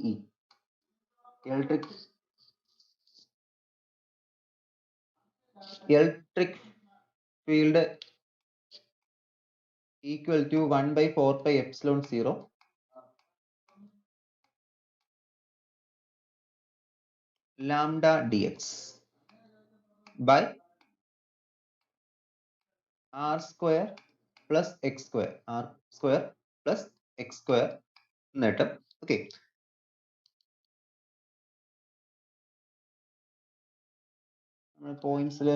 electric field equal to 1/4πε0 lambda dx by r square plus x square, r square plus x square എന്നിട്ട് ഓക്കെ പോയിന്റ്സിൽ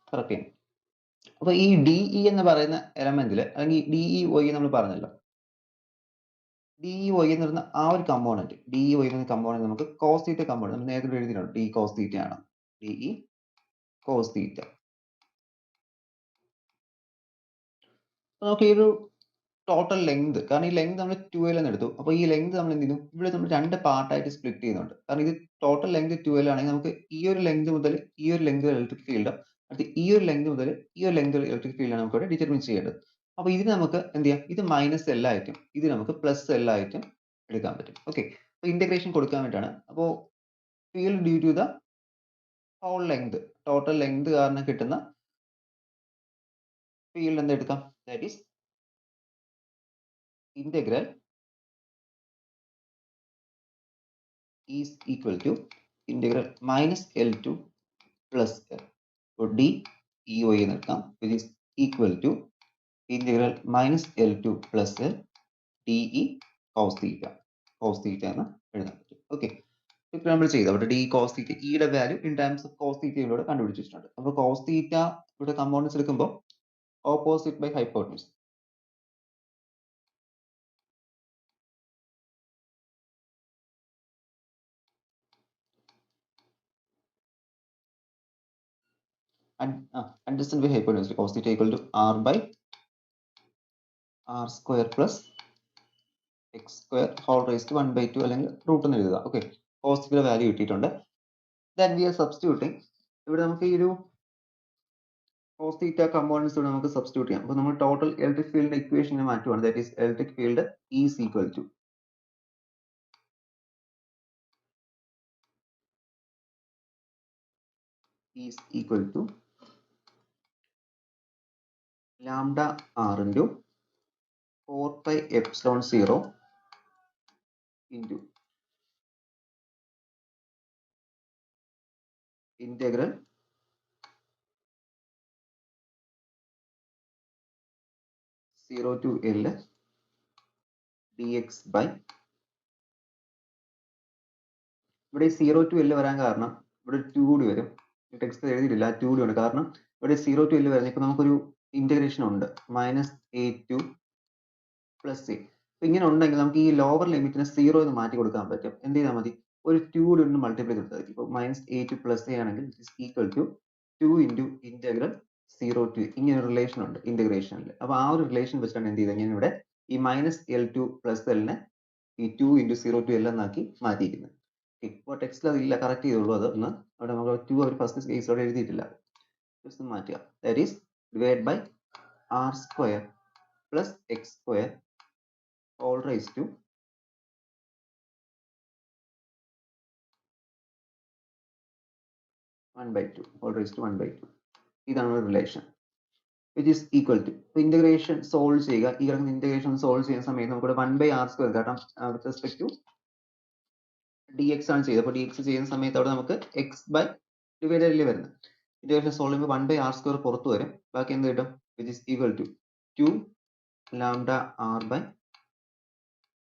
കറക്റ്റ് ചെയ്യണം. അപ്പൊ ഈ ഡി ഇ എന്ന് പറയുന്ന എലമെന്റിൽ അല്ലെങ്കിൽ ഡി ഇ ഒ നമ്മൾ പറഞ്ഞല്ലോ, ഡി ഇ ഒ എന്ന് പറയുന്ന ആ ഒരു കമ്പോണന്റ്, ഡി ഇ ഒ എന്ന കമ്പോണന്റ് നമുക്ക് കോസ് തീറ്റ കമ്പോണന്റ് നമ്മൾ നേരത്തെ എഴുതിയിട്ടുണ്ട്. ഡി കോസ് തീറ്റ ആണ്, ഡി ഇ കോസ് തീറ്റ. നമുക്ക് ഈ ഒരു ടോട്ടൽ ലെങ്ത്, കാരണം ഈ ലെങ്ത് നമ്മൾ 12 എന്ന് എടുത്തു. അപ്പോൾ ഈ ലെങ്ത് നമ്മൾ എന്ത് ചെയ്തു? ഇവിടെ നമ്മൾ രണ്ട് പാർട്ടായിട്ട് സ്പ്ലിറ്റ് ചെയ്യുന്നുണ്ട്. കാരണം ഇത് ടോട്ടൽ ലെങ്ത് 12 ആണെങ്കിൽ നമുക്ക് ഈ ഒരു ലെങ്ത് മുതൽ ഈ ഒരു ലെങ്ത് ഇലക്ട്രിക് ഫീൽഡ്, അടുത്ത് ഈ ഒരു ലെങ്ത് മുതൽ ഈ ഒരു ലെങ്ത് ഇലക്ട്രിക് ഫീൽഡാണ് നമുക്ക് ഇവിടെ ഡിറ്റർമിൻ ചെയ്യേണ്ടത്. അപ്പോൾ ഇതിന് നമുക്ക് എന്ത് ചെയ്യാം? ഇത് മൈനസ് എൽ ആയിട്ടും ഇത് നമുക്ക് പ്ലസ് എൽ ആയിട്ടും എടുക്കാൻ പറ്റും. ഓക്കെ, അപ്പോൾ ഇന്റഗ്രേഷൻ കൊടുക്കാൻ വേണ്ടിയിട്ടാണ്. അപ്പോൾ field due to the whole length, total length കാരണം കിട്ടുന്ന ഫീൽഡ് എന്താ എടുക്കാം? That is integral is equal to integral minus L to plus L. So d EOA എന്ന് എടുക്കാം, which is equal to integral minus L to plus L DE cos theta. Cos theta എന്ന് എഴുതാൻ പറ്റും. Okay, ഇപ്പൊ നമ്മൾ ചെയ്തു അവിടെ D cos theta ഇയുടെ value in times of cos തീറ്റയിലൂടെ കണ്ടുപിടിച്ചിട്ടുണ്ട്. അപ്പോൾ കോസ് തീറ്റ ഇവിടെ കമ്പോണൻസ് എടുക്കുമ്പോൾ opposite by hypotenuse. Adjacent by hypotenuse, cos theta equal to r by r square plus x square whole raised to 1/2 അല്ലെങ്കിൽ root എന്ന് എഴുതുക. Okay, cos theta value കിട്ടിയിട്ടുണ്ട്. Then we are substituting. ഇവിടെ നമുക്ക് ഈ ഒരു cos theta കമ്പോണൻസ് ഇവിടെ നമുക്ക് സബ്സ്റ്റിറ്റ്യൂട്ട് ചെയ്യാം. അപ്പോൾ നമ്മൾ ടോട്ടൽ ഇലക്ട്രിക് ഫീൽഡിന്റെ ഇക്വേഷനെ മാറ്റുവാണ്. That is electric field is equal to lambda r into 4πε0 into integral zero to L dx by ഇവിടെ 0 to L വരാൻ കാരണം ഇവിടെ 2 കൂടി വരും. ടെക്സ്റ്റ് എഴുതിയിട്ടില്ല, 2 കൂടി ഉണ്ട്. കാരണം ഇവിടെ 0 to L വരുന്നത് ഇപ്പൊ നമുക്കൊരു ഇന്റഗ്രേഷൻ ഉണ്ട് minus a to plus A. അപ്പൊ ഇങ്ങനെ ഉണ്ടെങ്കിൽ നമുക്ക് ഈ ലോവർ ലിമിറ്റിനെ 0 എന്ന് മാറ്റി കൊടുക്കാൻ പറ്റും. എന്ത് ചെയ്താൽ മതി? ഒരു 2 കൂടി ഒന്ന് മൾട്ടിപ്ലൈ ചെയ്താൽ മതി. ഇപ്പൊ minus a to plus a ആണെങ്കിൽ equal to 2 into integral 0 to ഇങ്ങനെ ഒരു റിലേഷൻ ഉണ്ട് ഇന്റഗ്രേഷനിൽ. അപ്പൊ ആ ഒരു റിലേഷൻ വെച്ചിട്ടാണ് എന്ത് ചെയ്തത്? ഞാൻ ഇവിടെ ഈ മൈനസ് എൽ ടു പ്ലസ് എല്ലിനെ ഈ 2 ഇൻറ്റു 0 to L എന്നാക്കി മാറ്റിയിരിക്കുന്നത്. ഇപ്പോൾ ടെക്സ്റ്റിൽ അതില്ല, കറക്റ്റ് ചെയ്തോളൂ. അത് ഒന്ന് അവിടെ നമുക്ക് 2 അവർ ഫസ്റ്റ് കേസിലൂടെ എഴുതിയിട്ടില്ല, ജസ്റ്റ് മാറ്റുക. That is divide by R square plus X square all raised to 1/2, all raised to 1/2. ഇതാണ് relation which is equal to. Integration solve ചെയ്യുക. ഈ കിടക്കുന്ന ഇന്റഗ്രേഷൻ സോൾവ് ചെയ്യുന്ന സമയത്ത് നമുക്ക് 1/r², കാരണം വിത്ത് റെസ്പെക്ട് ടു dx ആണ് ചെയ്തത്. അപ്പോൾ dx ചെയ്യുന്ന സമയത്ത് അവിടെ നമുക്ക് x ബൈ ഡിവൈഡറിൽ വരുന്നത്. ഇന്റഗ്രേഷൻ സോൾവ് ചെയ്യുമ്പോൾ 1/r² പുറത്ത് വരും. ബാക്കി എന്ത് കിട്ടും? which is equal to 2 lambda r by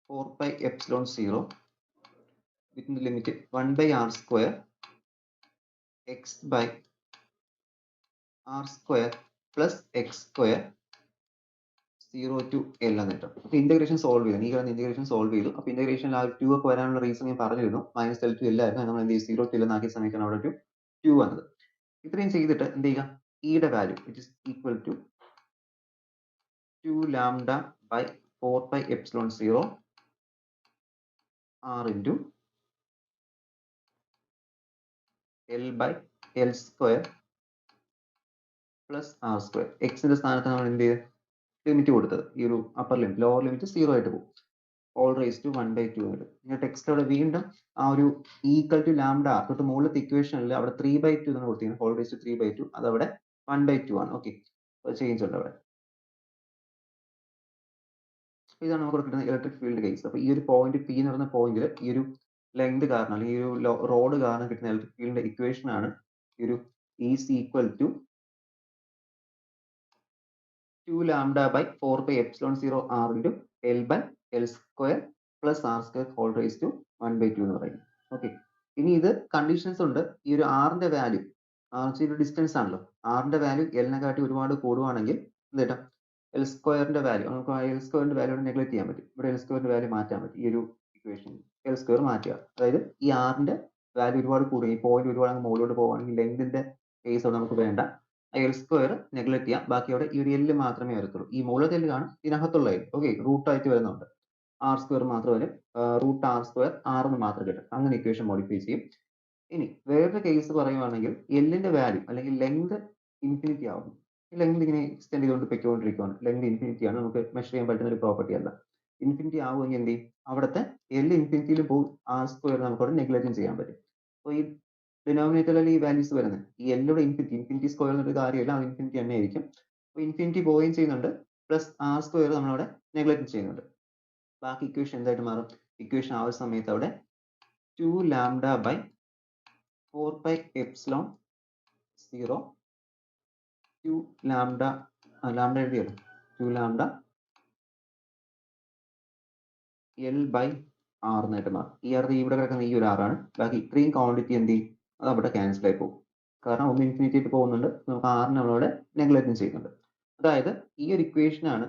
4πε0 within the limit 1/r² x by r square plus x square 0 to L എന്ന് കിട്ടും. അപ്പോൾ ഇന്റഗ്രേഷൻ സോൾവ് ചെയ്തു. ഈ കിടന്ന ഇന്റഗ്രേഷൻ സോൾവ് ചെയ്തു. അപ്പോൾ ഇന്റഗ്രേഷൻ ആ 2 ഒക്കെ വരാനുള്ള റീസൺ ഞാൻ പറഞ്ഞിരുന്നു. മൈനസ് എൽ ടു എൽ ആയിരുന്നു. നമ്മൾ എന്ത് ചെയ്യും? 0 to L എന്നാക്കിയ സമയത്താണ് അവിടെ ഒരു 2 വന്നത്. ഇത്രയും ചെയ്തിട്ട് എന്ത് ചെയ്യുക? ഇയുടെ value it is equal to 2 lambda by 4πε0 r into L by L square plus R square. എക്സിന്റെ സ്ഥാനത്ത് നമ്മൾ എന്ത് ചെയ്ത് ലിമിറ്റ് കൊടുത്തത്, ഈ ഒരു അപ്പർ ലിമിറ്റ്, ലോവർ ലിമിറ്റ് 0 ആയിട്ട് പോകും. ഓൾ റേസ് ടു 1/2 വരും. ഇങ്ങനെ ടെക്സ്റ്റ് അവിടെ വീണ്ടും ആ ഒരു ഈക്വൽ ടു ലാംഡ തൊട്ട് മുകളിലത്തെ ഇക്വേഷനിൽ അവിടെ 3/2 എന്ന് കൊടുത്തിരിക്കുന്നത്, ഓൾ റേസ് ടു 3/2, അത് അവിടെ 1/2 ആണ്. ഓക്കെ, ചേഞ്ച് ഉണ്ട് അവിടെ. ഇതാണ് നമുക്ക് കിട്ടുന്ന ഇലക്ട്രിക് ഫീൽഡ് കേസ്. അപ്പൊ ഈ ഒരു പോയിന്റ് പി എന്ന് പറയുന്ന പോയിന്റിൽ ഈ ഒരു ലെങ്ത് കാരണം അല്ലെങ്കിൽ ഈ ഒരു റോഡ് കാരണം കിട്ടുന്ന ഇലക്ട്രിക് ഫീൽഡിന്റെ ഇക്വേഷൻ ആണ് ഈ ഒരു is equal to 2 lambda by 4 pi epsilon 0 r into L by L square plus r square whole raised to 1/2 എന്ന് പറയുന്നത്. ഓക്കെ, ഇനി ഇത് കണ്ടീഷൻസ് ഉണ്ട്. ഈ ഒരു ആറിന്റെ വാല്യൂ, ഒരു ഡിസ്റ്റൻസ് ആണല്ലോ, ആറിന്റെ വാല്യൂ എല്ലിനെ കാട്ടി ഒരുപാട് കൂടുവാണെങ്കിൽ എന്ത് കിട്ടും, എൽ സ്ക്വയറിന്റെ വാല്യൂ, നമുക്ക് എൽ സ്ക്വയറിന്റെ വാല്യൂ നെഗ്ലക്ട് ചെയ്യാൻ പറ്റും. ഇവിടെ എൽ സ്ക്വയറിന്റെ വാല്യൂ മാറ്റാൻ പറ്റും. ഈ ഒരു ഇക്വേഷൻ എൽ സ്ക്വയർ മാറ്റുക, അതായത് ഈ ആറിന്റെ വാല്യൂ ഒരുപാട് കൂടും, ഈ പോയിന്റ് ഒരുപാട് അങ്ങ് മുകളിലോട്ട് പോകുകയാണെങ്കിൽ ലെങ്തിന്റെ കേസ് നമുക്ക് വേണ്ട, എൽ സ്ക്വയർ നെഗ്ലക്ട് ചെയ്യാം. ബാക്കി അവിടെ ഈ ഒരു എല്ല് മാത്രമേ വരത്തുള്ളൂ. ഈ മുകളിലത്തെ എല്ല് കാണും, ഇതിനകത്തുള്ള എല്ല് ഓക്കെ റൂട്ട് ആയിട്ട് വരുന്നുണ്ട്, ആർ സ്ക്വയർ മാത്രം വരും, റൂട്ട് ആർ സ്ക്വയർ ആർ എന്ന് മാത്രം കിട്ടും. അങ്ങനെ ഇക്വേഷൻ മോഡിഫൈ ചെയ്യും. ഇനി വേറൊരു കേസ് പറയുവാണെങ്കിൽ എല്ലിന്റെ വാല്യൂ അല്ലെങ്കിൽ ലെങ്ത് ഇൻഫിനിറ്റി ആവുന്നു, ലെങ്ത് ഇങ്ങനെ എക്സ്റ്റെൻഡ് ചെയ്തുകൊണ്ട് പൊയ്ക്കൊണ്ടിരിക്കുകയാണ്, ലെങ്ത് ഇൻഫിനിറ്റി ആണ്, നമുക്ക് മെഷർ ചെയ്യാൻ പറ്റുന്ന ഒരു പ്രോപ്പർട്ടി അല്ല. ഇൻഫിനിറ്റി ആവുമെങ്കിൽ എന്ത് ചെയ്യും, അവിടുത്തെ എൽ ഇൻഫിനിറ്റിയിൽ പോകും, ആർ സ്ക്വയർ നമുക്ക് അവിടെ നെഗ്ലക്റ്റും ചെയ്യാൻ പറ്റും. അപ്പോൾ ഈ ഡിനോമിനേറ്ററിൽ ഈ വാല്യൂസ് വരുന്നത്, ഈ എല്ലോടെ ഇൻഫിനിറ്റി സ്ക്വയർ എന്നൊരു കാര്യമില്ല, അത് ഇൻഫിനിറ്റി തന്നെ ആയിരിക്കും. അപ്പോൾ ഇൻഫിനിറ്റി പോവുകയും ചെയ്യുന്നുണ്ട്, പ്ലസ് ആർ സ്ക്വയർ നമ്മളവിടെ നെഗ്ലക്ട് ചെയ്യുന്നുണ്ട്. ബാക്കി ഇക്വേഷൻ എന്തായിട്ട് മാറും, ഇക്വേഷൻ ആ ഒരു സമയത്ത് അവിടെ 2 lambda by 4 pi epsilon 0 2 lambda lambda എഴുതിയല്ലോ, 2 lambda L by R എന്നായിട്ട് മാറും. ഈ ആർ ഇവിടെ കിടക്കുന്ന ഈ ഒരു ആറാണ്, ബാക്കി ഇത്രയും ക്വാണ്ടിറ്റി എന്ത് ചെയ്യും, അത് അവിടെ ക്യാൻസൽ ആയി പോകും. കാരണം ഒന്ന് ഇൻഫിനിറ്റി ആയിട്ട് പോകുന്നുണ്ട്, നമുക്ക് ആറിന് നമ്മളവിടെ നെഗ്ലക്റ്റും ചെയ്യുന്നുണ്ട്. അതായത് ഈ ഒരു ഇക്വേഷൻ ആണ്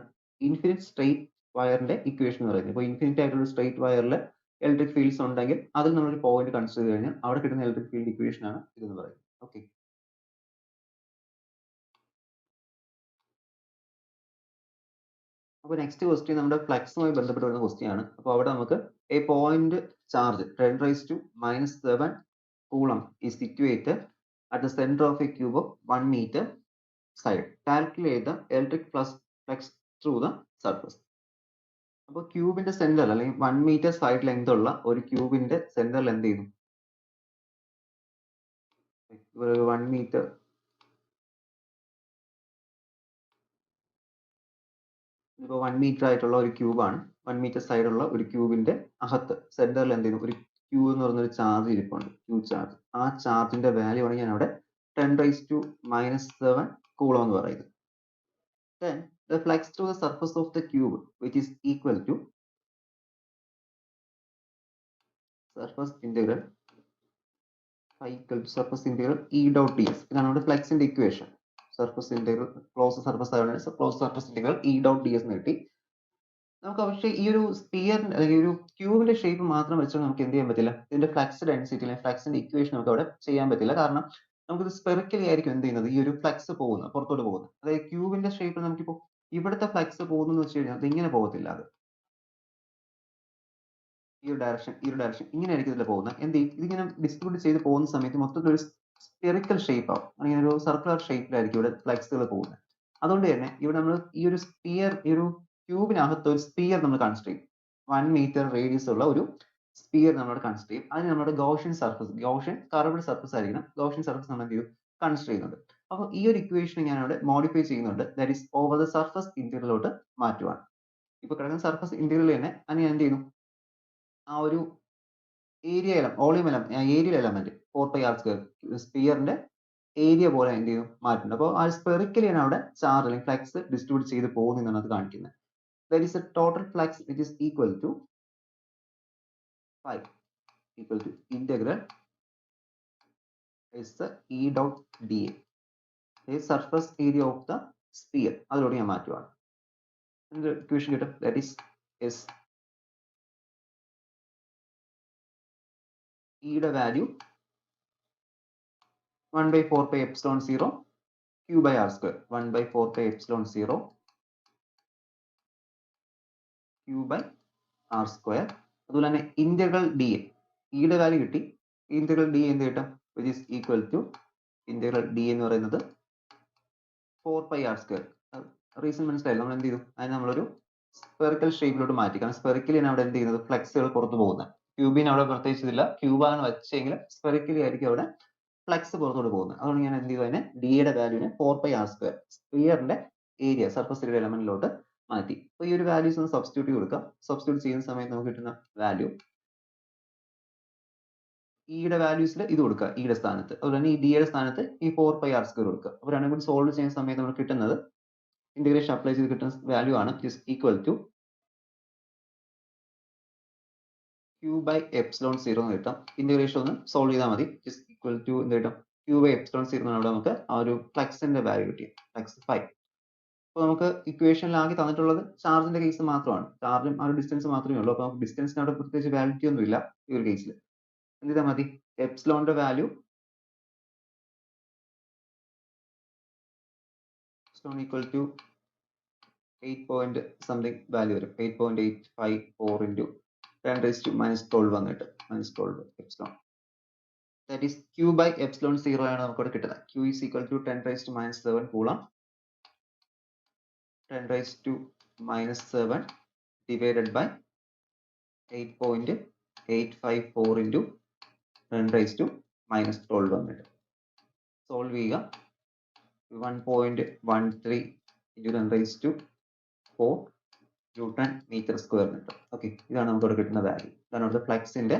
ഇൻഫിനിറ്റ് സ്ട്രെയിറ്റ് വയറിന്റെ ഇക്വേഷൻ എന്ന് പറയുന്നത്. ഇപ്പോൾ ഇൻഫിനിറ്റ് ആയിട്ടുള്ള സ്ട്രെയിറ്റ് വയറിൽ ഇലക്ട്രിക് ഫീൽഡ്സ് ഉണ്ടെങ്കിൽ അതിൽ നമ്മളൊരു പോയിന്റ് കൺസിഡർ ചെയ്ത് കഴിഞ്ഞാൽ അവിടെ കിട്ടുന്ന ഇലക്ട്രിക് ഫീൽഡ് ഇക്വേഷൻ ആണ് ഇതെന്ന് പറയുന്നത്. ഓക്കെ, അപ്പോൾ നെക്സ്റ്റ് ക്വസ്റ്റ്യൻ നമ്മുടെ ഫ്ലക്സുമായി ബന്ധപ്പെട്ട് വരുന്ന ക്വസ്റ്റ്യൻ ആണ്. അപ്പോൾ അവിടെ നമുക്ക് A point charge 10⁻⁻7 coulomb is situated at the center of a cube of 1 meter side. Calculate the electric flux through the surface. അപ്പോൾ ക്യൂബിന്റെ സെന്റർ അല്ലെങ്കിൽ 1 meter സൈഡ് ലെങ്ത് ഉള്ള ഒരു ക്യൂബിന്റെ സെന്ററിൽ എന്ത് ചെയ്യുന്നു, 1 meter ഇപ്പോൾ 1 meter ആയിട്ടുള്ള ഒരു ക്യൂബാണ്, 1 meter സൈഡുള്ള ഒരു ക്യൂബിന്റെ അകത്ത് സെന്ററിൽ എന്ത് ചെയ്യുന്നു, ഒരു ക്യൂ എന്ന് പറയുന്ന ഒരു ചാർജ് ഇരിപ്പുണ്ട്, ക്യൂ ചാർജ്. ആ ചാർജിന്റെ വാല്യൂ ആണ് ഞാൻ അവിടെ 10⁻⁻7 കൂളം എന്ന് പറയുന്നത്. Then the flux through the surface of the cube which is equal to surface integral surface integral E dot ds. ഇതാണ് നമ്മുടെ ഫ്ലക്സിന്റെ equation. Surface integral close surface ആയതുകൊണ്ട് close surface integral E dot ds എന്ന് കിട്ടി. നമുക്ക് പക്ഷേ ഈ ഒരു സ്പിയറിന്റെ അല്ലെങ്കിൽ ഒരു ക്യൂബിന്റെ ഷേപ്പ് മാത്രം വെച്ചുകൊണ്ട് നമുക്ക് എന്ത് ചെയ്യാൻ പറ്റില്ല, ഇതിന്റെ ഫ്ലക്സ് ഡെൻസിറ്റി അല്ലെങ്കിൽ ഫ്ലക്സിന്റെ ഇക്വേഷൻ നമുക്ക് അവിടെ ചെയ്യാൻ പറ്റില്ല. കാരണം നമുക്കിത് സ്പെറിക്കലി ആയിരിക്കും എന്ത് ചെയ്യുന്നത്, ഈ ഒരു ഫ്ലക്സ് പോകുന്നത്, പുറത്തോട്ട് പോകുന്നത്. അതായത് ക്യൂബിന്റെ ഷേപ്പിൽ നമുക്കിപ്പോൾ ഇവിടുത്തെ ഫ്ലക്സ് പോകുന്നു എന്ന് വെച്ച് കഴിഞ്ഞാൽ അത് ഇങ്ങനെ പോകത്തില്ല, അത് ഈ ഒരു ഡയറക്ഷൻ ഇങ്ങനെ ആയിരിക്കും ഇതിൽ പോകുന്നത്. എന്ത് ചെയ്യും, ഇതിങ്ങനെ ഡിസ്ട്രിബ്യൂട്ട് ചെയ്ത് പോകുന്ന സമയത്ത് മൊത്തത്തിൽ ഒരു സ്പെറിക്കൽ ഷേപ്പ് ആവും, അങ്ങനെ ഒരു സർക്കുലർ ഷേപ്പിലായിരിക്കും ഇവിടെ ഫ്ലക്സുകൾ പോകുന്നത്. അതുകൊണ്ട് തന്നെ ഇവിടെ നമ്മൾ ഈ ഒരു സ്പിയർ, ഈ ഒരു ക്യൂബിനകത്ത് ഒരു സ്പിയർ നമ്മൾ കൺസിഡർ ചെയ്യും, 1 meter റേഡിയസ് ഉള്ള ഒരു സ്പിയർ നമ്മൾ കൺസിഡർ ചെയ്യും. അതിന് നമ്മുടെ ഗൗഷ്യൻ സർഫസ്, ഗൗഷ്യൻ കർവ്ഡ് സർഫസ് ആയിരിക്കണം, ഗൗഷ്യൻ സർഫസ് നമ്മൾ എന്ത് ചെയ്യും, കൺസിഡർ ചെയ്യുന്നുണ്ട്. അപ്പോൾ ഈ ഒരു ഇക്വേഷൻ ഞാൻ അവിടെ മോഡിഫൈ ചെയ്യുന്നുണ്ട്, that is over the surface ഇന്റഗ്രലോട്ട് മാറ്റുവാണ്. ഇപ്പൊ കിടക്കുന്ന സർഫസ് ഇന്റഗ്രൽ തന്നെ അതിന് ഞാൻ എന്ത് ചെയ്യുന്നു, ആ ഒരു area volume area element 4πr², സ്പിയറിന്റെ ഏരിയ പോലെ എന്ത് ചെയ്യുന്നു, മാറ്റുന്നുണ്ട്. അപ്പോൾ ആ സ്പെറിക്കലിയാണ് അവിടെ ചാർജ് അല്ലെങ്കിൽ ഫ്ലക്സ് ഡിസ്ട്രിബ്യൂട്ട് ചെയ്ത് പോകുന്നതെന്നാണ് അത് കാണിക്കുന്നത്. That is a total flux which is equal to 5 equal to integral is the E dot dA, the surface area of the sphere. അതിലൂടെ ഞാൻ മാറ്റുവാണ്. ഇക്വേഷൻ കിട്ടും, that is S E യുടെ value 1/4πε0 Q by R square, 1/4πε0 Q by R square. അതുപോലെ തന്നെ integral D A, ഇയുടെ value കിട്ടി, integral D എന്ത് കിട്ടും, which is equal to integral D എന്ന് പറയുന്നത് 4πr². റീസൺ മനസ്സിലായില്ല. നമ്മൾ എന്ത് ചെയ്തു? അതിന് നമ്മളൊരു സ്പെറിക്കൽ ഷേപ്പിലോട്ട് മാറ്റി. കാരണം സ്പെറിക്കലിയാണ് അവിടെ എന്ത് ചെയ്യുന്നത്? ഫ്ലെക്സുകൾ പുറത്തു പോകുന്നത്. ക്യൂബിന് അവിടെ പ്രത്യേകിച്ച് ഇതില്ല. ക്യൂബാണ് വെച്ചെങ്കിൽ സ്പെറിക്കലി ആയിരിക്കും അവിടെ ഫ്ലെക്സ് പുറത്തോട്ട് പോകുന്നത്. അതുകൊണ്ട് ഞാൻ എന്ത് ചെയ്തു? അതിനെ ഡിയുടെ വാല്യൂവിനെ 4πr² സ്ഫിയറിന്റെ ഏരിയ സർഫസ് ഏരിയ എലമെന്റിലോട്ട് മാറ്റി. അപ്പോൾ ഈ ഒരു വാല്യൂസ് ഒന്ന് സബ്സ്റ്റിറ്റ്യൂട്ട് കൊടുക്കുക. സബ്സ്റ്റിറ്റ്യൂട്ട് ചെയ്യുന്ന സമയത്ത് നമുക്ക് കിട്ടുന്ന വാല്യൂ ഇയുടെ വാല്യൂസിൽ ഇത് കൊടുക്കുക, ഇയുടെ സ്ഥാനത്ത്. അതുപോലെ തന്നെ ഈ ഡിയുടെ സ്ഥാനത്ത് ഈ 4πr² കൊടുക്കുക. അപ്പോൾ രണ്ടും കൂടി സോൾവ് ചെയ്യുന്ന സമയത്ത് നമുക്ക് കിട്ടുന്നത് ഇന്റഗ്രേഷൻ അപ്ലൈ ചെയ്ത് കിട്ടുന്ന വാല്യൂ ആണ് ഈക്വൽ ടു q/ε0 എന്ന് കിട്ടും. ഇന്റഗ്രേഷൻ ഒന്ന് സോൾവ് ചെയ്താൽ മതി. ഈക്വൽ ടു എന്ത് കിട്ടും? q/ε0 എന്നാണ് അവിടെ നമുക്ക് ആ ഒരു ഫ്ലക്സിന്റെ വാല്യൂ കിട്ടി, ഫ്ലക്സ് 5. അപ്പോൾ നമുക്ക് ഇക്വേഷനിലാകെ തന്നിട്ടുള്ളത് ചാർജിന്റെ കേസ് മാത്രമാണ്. ചാർജും ആ ഒരു ഡിസ്റ്റൻസ് മാത്രമേ ഉള്ളൂ. അപ്പോൾ നമുക്ക് ഡിസ്റ്റൻസിന് അവിടെ പ്രത്യേകിച്ച് വാലിഡിറ്റി ഒന്നും ഇല്ല ഈ ഒരു കേസിൽ. എന്ത് ചെയ്താൽ മതി? എപ്സിലോണിന്റെ value equal to 8 something value വരും. 8.854 into 10⁻⁻12 വന്നിട്ട് -12 എപ്സിലോൺ. ദാറ്റ് ഈസ് q/ε0 ആണ് നമുക്ക് ഇവിടെ കിട്ടുന്നത്. q is equal to 10⁻⁻7 coulomb. 10⁻⁻7 divided by 8.854 into 10⁻⁻12 വന്നിട്ട് സോൾവ് ചെയ്യുക. 1.13 into 10⁻⁴ ന്യൂട്ടൺ മീറ്റർ സ്ക്വയർ കിട്ടും. ഓക്കെ, ഇതാണ് നമുക്ക് ഇവിടെ കിട്ടുന്ന വാല്യൂ. ഇതാണ് അവിടുത്തെ ഫ്ലക്സിന്റെ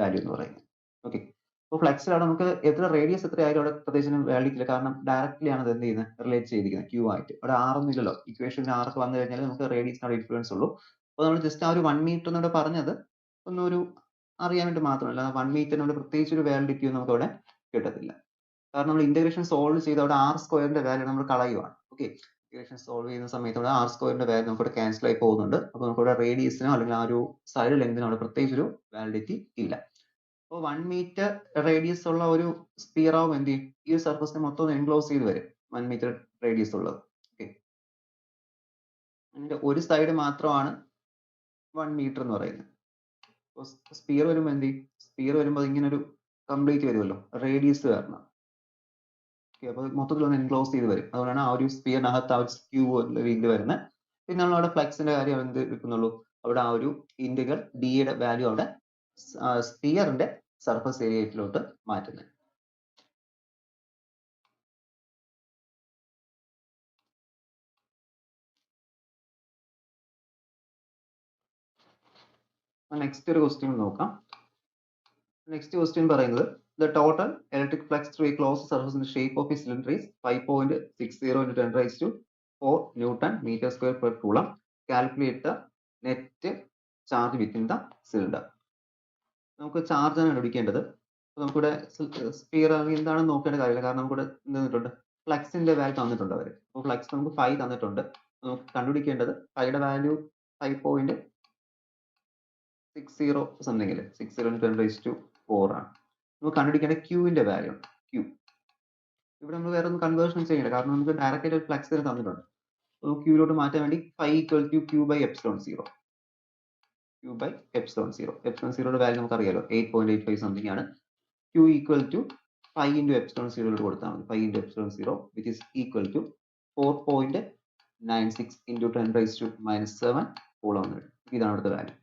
വാല്യൂ എന്ന് പറയുന്നത്. ഓക്കെ, അപ്പോൾ ഫ്ലക്സിൽ അവിടെ നമുക്ക് എത്ര റേഡിയസ് എത്രയായാലും അവിടെ പ്രത്യേകിച്ച് വാല്യൂ ഇല്ല. കാരണം ഡയറക്റ്റ്ലി ആണ് അത് എന്ത് ചെയ്യുന്നത്? റിലേറ്റ് ചെയ്തിരിക്കുന്നത് ക്യൂ ആയിട്ട്. അവിടെ ആറൊന്നും ഇല്ലല്ലോ. ഇക്വേഷൻ ആർക്ക് വന്നു കഴിഞ്ഞാൽ നമുക്ക് റേഡിയസിനോട് ഇൻഫ്ലുവൻസ് ഉള്ളൂ. അപ്പോൾ നമ്മൾ ജസ്റ്റ് ആ ഒരു 1 മീറ്റർ എന്നോട് പറഞ്ഞത് ഒന്നൊരു അറിയാൻ വേണ്ടി മാത്രമല്ല. 1 മീറ്ററിനോട് പ്രത്യേകിച്ച് ഒരു വാലിഡിറ്റി ഒന്നും നമുക്ക് അവിടെ കിട്ടത്തില്ല. കാരണം നമ്മൾ ഇന്റഗ്രേഷൻ സോൾവ് ചെയ്ത് അവിടെ r² വാല്യൂ നമ്മൾ കളയുവാണ്. ഓക്കെ, ഇന്റഗ്രേഷൻ സോൾവ് ചെയ്യുന്ന സമയത്ത് അവിടെ r² വാല്യൂ നമുക്ക് ക്യാൻസൽ ആയി പോകുന്നുണ്ട്. അപ്പോൾ നമുക്ക് ഇവിടെ റേഡിയസിനോ അല്ലെങ്കിൽ ആ ഒരു സൈഡ് ലെങ്തിനോ അവിടെ പ്രത്യേകിച്ച് ഒരു വാലിഡിറ്റി ഇല്ല. അപ്പോൾ 1 മീറ്റർ റേഡിയസ് ഉള്ള ഒരു സ്ഫിയർ ആവും എന്ത് ചെയ്യും? ഈ ഒരു സർഫസിനെ മൊത്തം എൻക്ലോസ് ചെയ്ത് വരും. 1 മീറ്റർ റേഡിയസ് ഉള്ളത്. ഓക്കെ, അതിന്റെ ഒരു സൈഡ് മാത്രമാണ് 1 മീറ്റർ എന്ന് പറയുന്നത്. അപ്പോൾ സ്ഫിയർ വരുമ്പോൾ എന്ത് ചെയ്യും? സ്ഫിയർ വരുമ്പോൾ ഇങ്ങനെ ഒരു കംപ്ലീറ്റ് വരുമല്ലോ റേഡിയസ് കാരണം. അപ്പോൾ മൊത്തത്തിൽ ഒന്ന് എൻക്ലോസ് ചെയ്ത് വരും. അതുകൊണ്ടാണ് ആ ഒരു സ്ഫിയറിനകത്ത് ആ ഒരു ക്യൂബ് രീതിയിൽ വരുന്നത്. പിന്നെ നമ്മൾ അവിടെ ഫ്ലക്സിന്റെ കാര്യം എന്ത് എടുക്കുന്നുള്ളൂ? അവിടെ ആ ഒരു ഇന്റഗ്രൽ ഡിയുടെ വാല്യൂ അവിടെ സ്ഫിയറിന്റെ സർഫസ് ഏരിയയിലോട്ട് മാറ്റുന്നത്. നെക്സ്റ്റ് ഒരു ക്വസ്റ്റ്യൻ നോക്കാം. നെക്സ്റ്റ് ക്വസ്റ്റ്യൻ പറയുന്നത് the total electric flux through a closed surface in the shape of a cylinder is 5.60 into 10⁻⁴ Newton meter square per coulomb. Calculate the net charge within the cylinder. നമുക്ക് charge ആണ് കണ്ടുപിടിക്കേണ്ടത്. നമുക്കിവിടെ sphere എന്താണെന്ന് നോക്കേണ്ട കാര്യമില്ല. കാരണം നമുക്കിവിടെ എന്ത് തന്നിട്ടുണ്ട്? ഫ്ലക്സിന്റെ വാല്യൂ തന്നിട്ടുണ്ട് അവർ. അപ്പോൾ ഫ്ലക്സ് നമുക്ക് 5 തന്നിട്ടുണ്ട്. നമുക്ക് കണ്ടുപിടിക്കേണ്ടത് 5യുടെ വാല്യൂ 5.60 സംതിങ് 60 into 10⁻⁴ ആണ്. നമുക്ക് കണ്ടുപിടിക്കേണ്ട ക്യൂവിന്റെ വാല്യൂ ആണ്. ക്യൂ ഇവിടെ നമ്മൾ വേറെ ഒന്നും കൺവേർഷൻ ചെയ്യില്ല. കാരണം നമുക്ക് ഡയറക്റ്റ് ആയിട്ട് ഫ്ലക്സ് തന്നിട്ടുണ്ട്. അപ്പോൾ ക്യൂവിലോട്ട് മാറ്റാൻ വേണ്ടി 5 = q/ε0. q/ε0. ε0യുടെ വാല്യൂ നമുക്ക് അറിയാലോ 8.85 സംതിങ് ആണ്. q = 5 into ε0 കൊടുത്താൽ മതി. 5 into ε0 which is equal to 4.96 into 10⁻⁻7 coulomb. ഇതാണ് അവിടുത്തെ വാല്യൂ.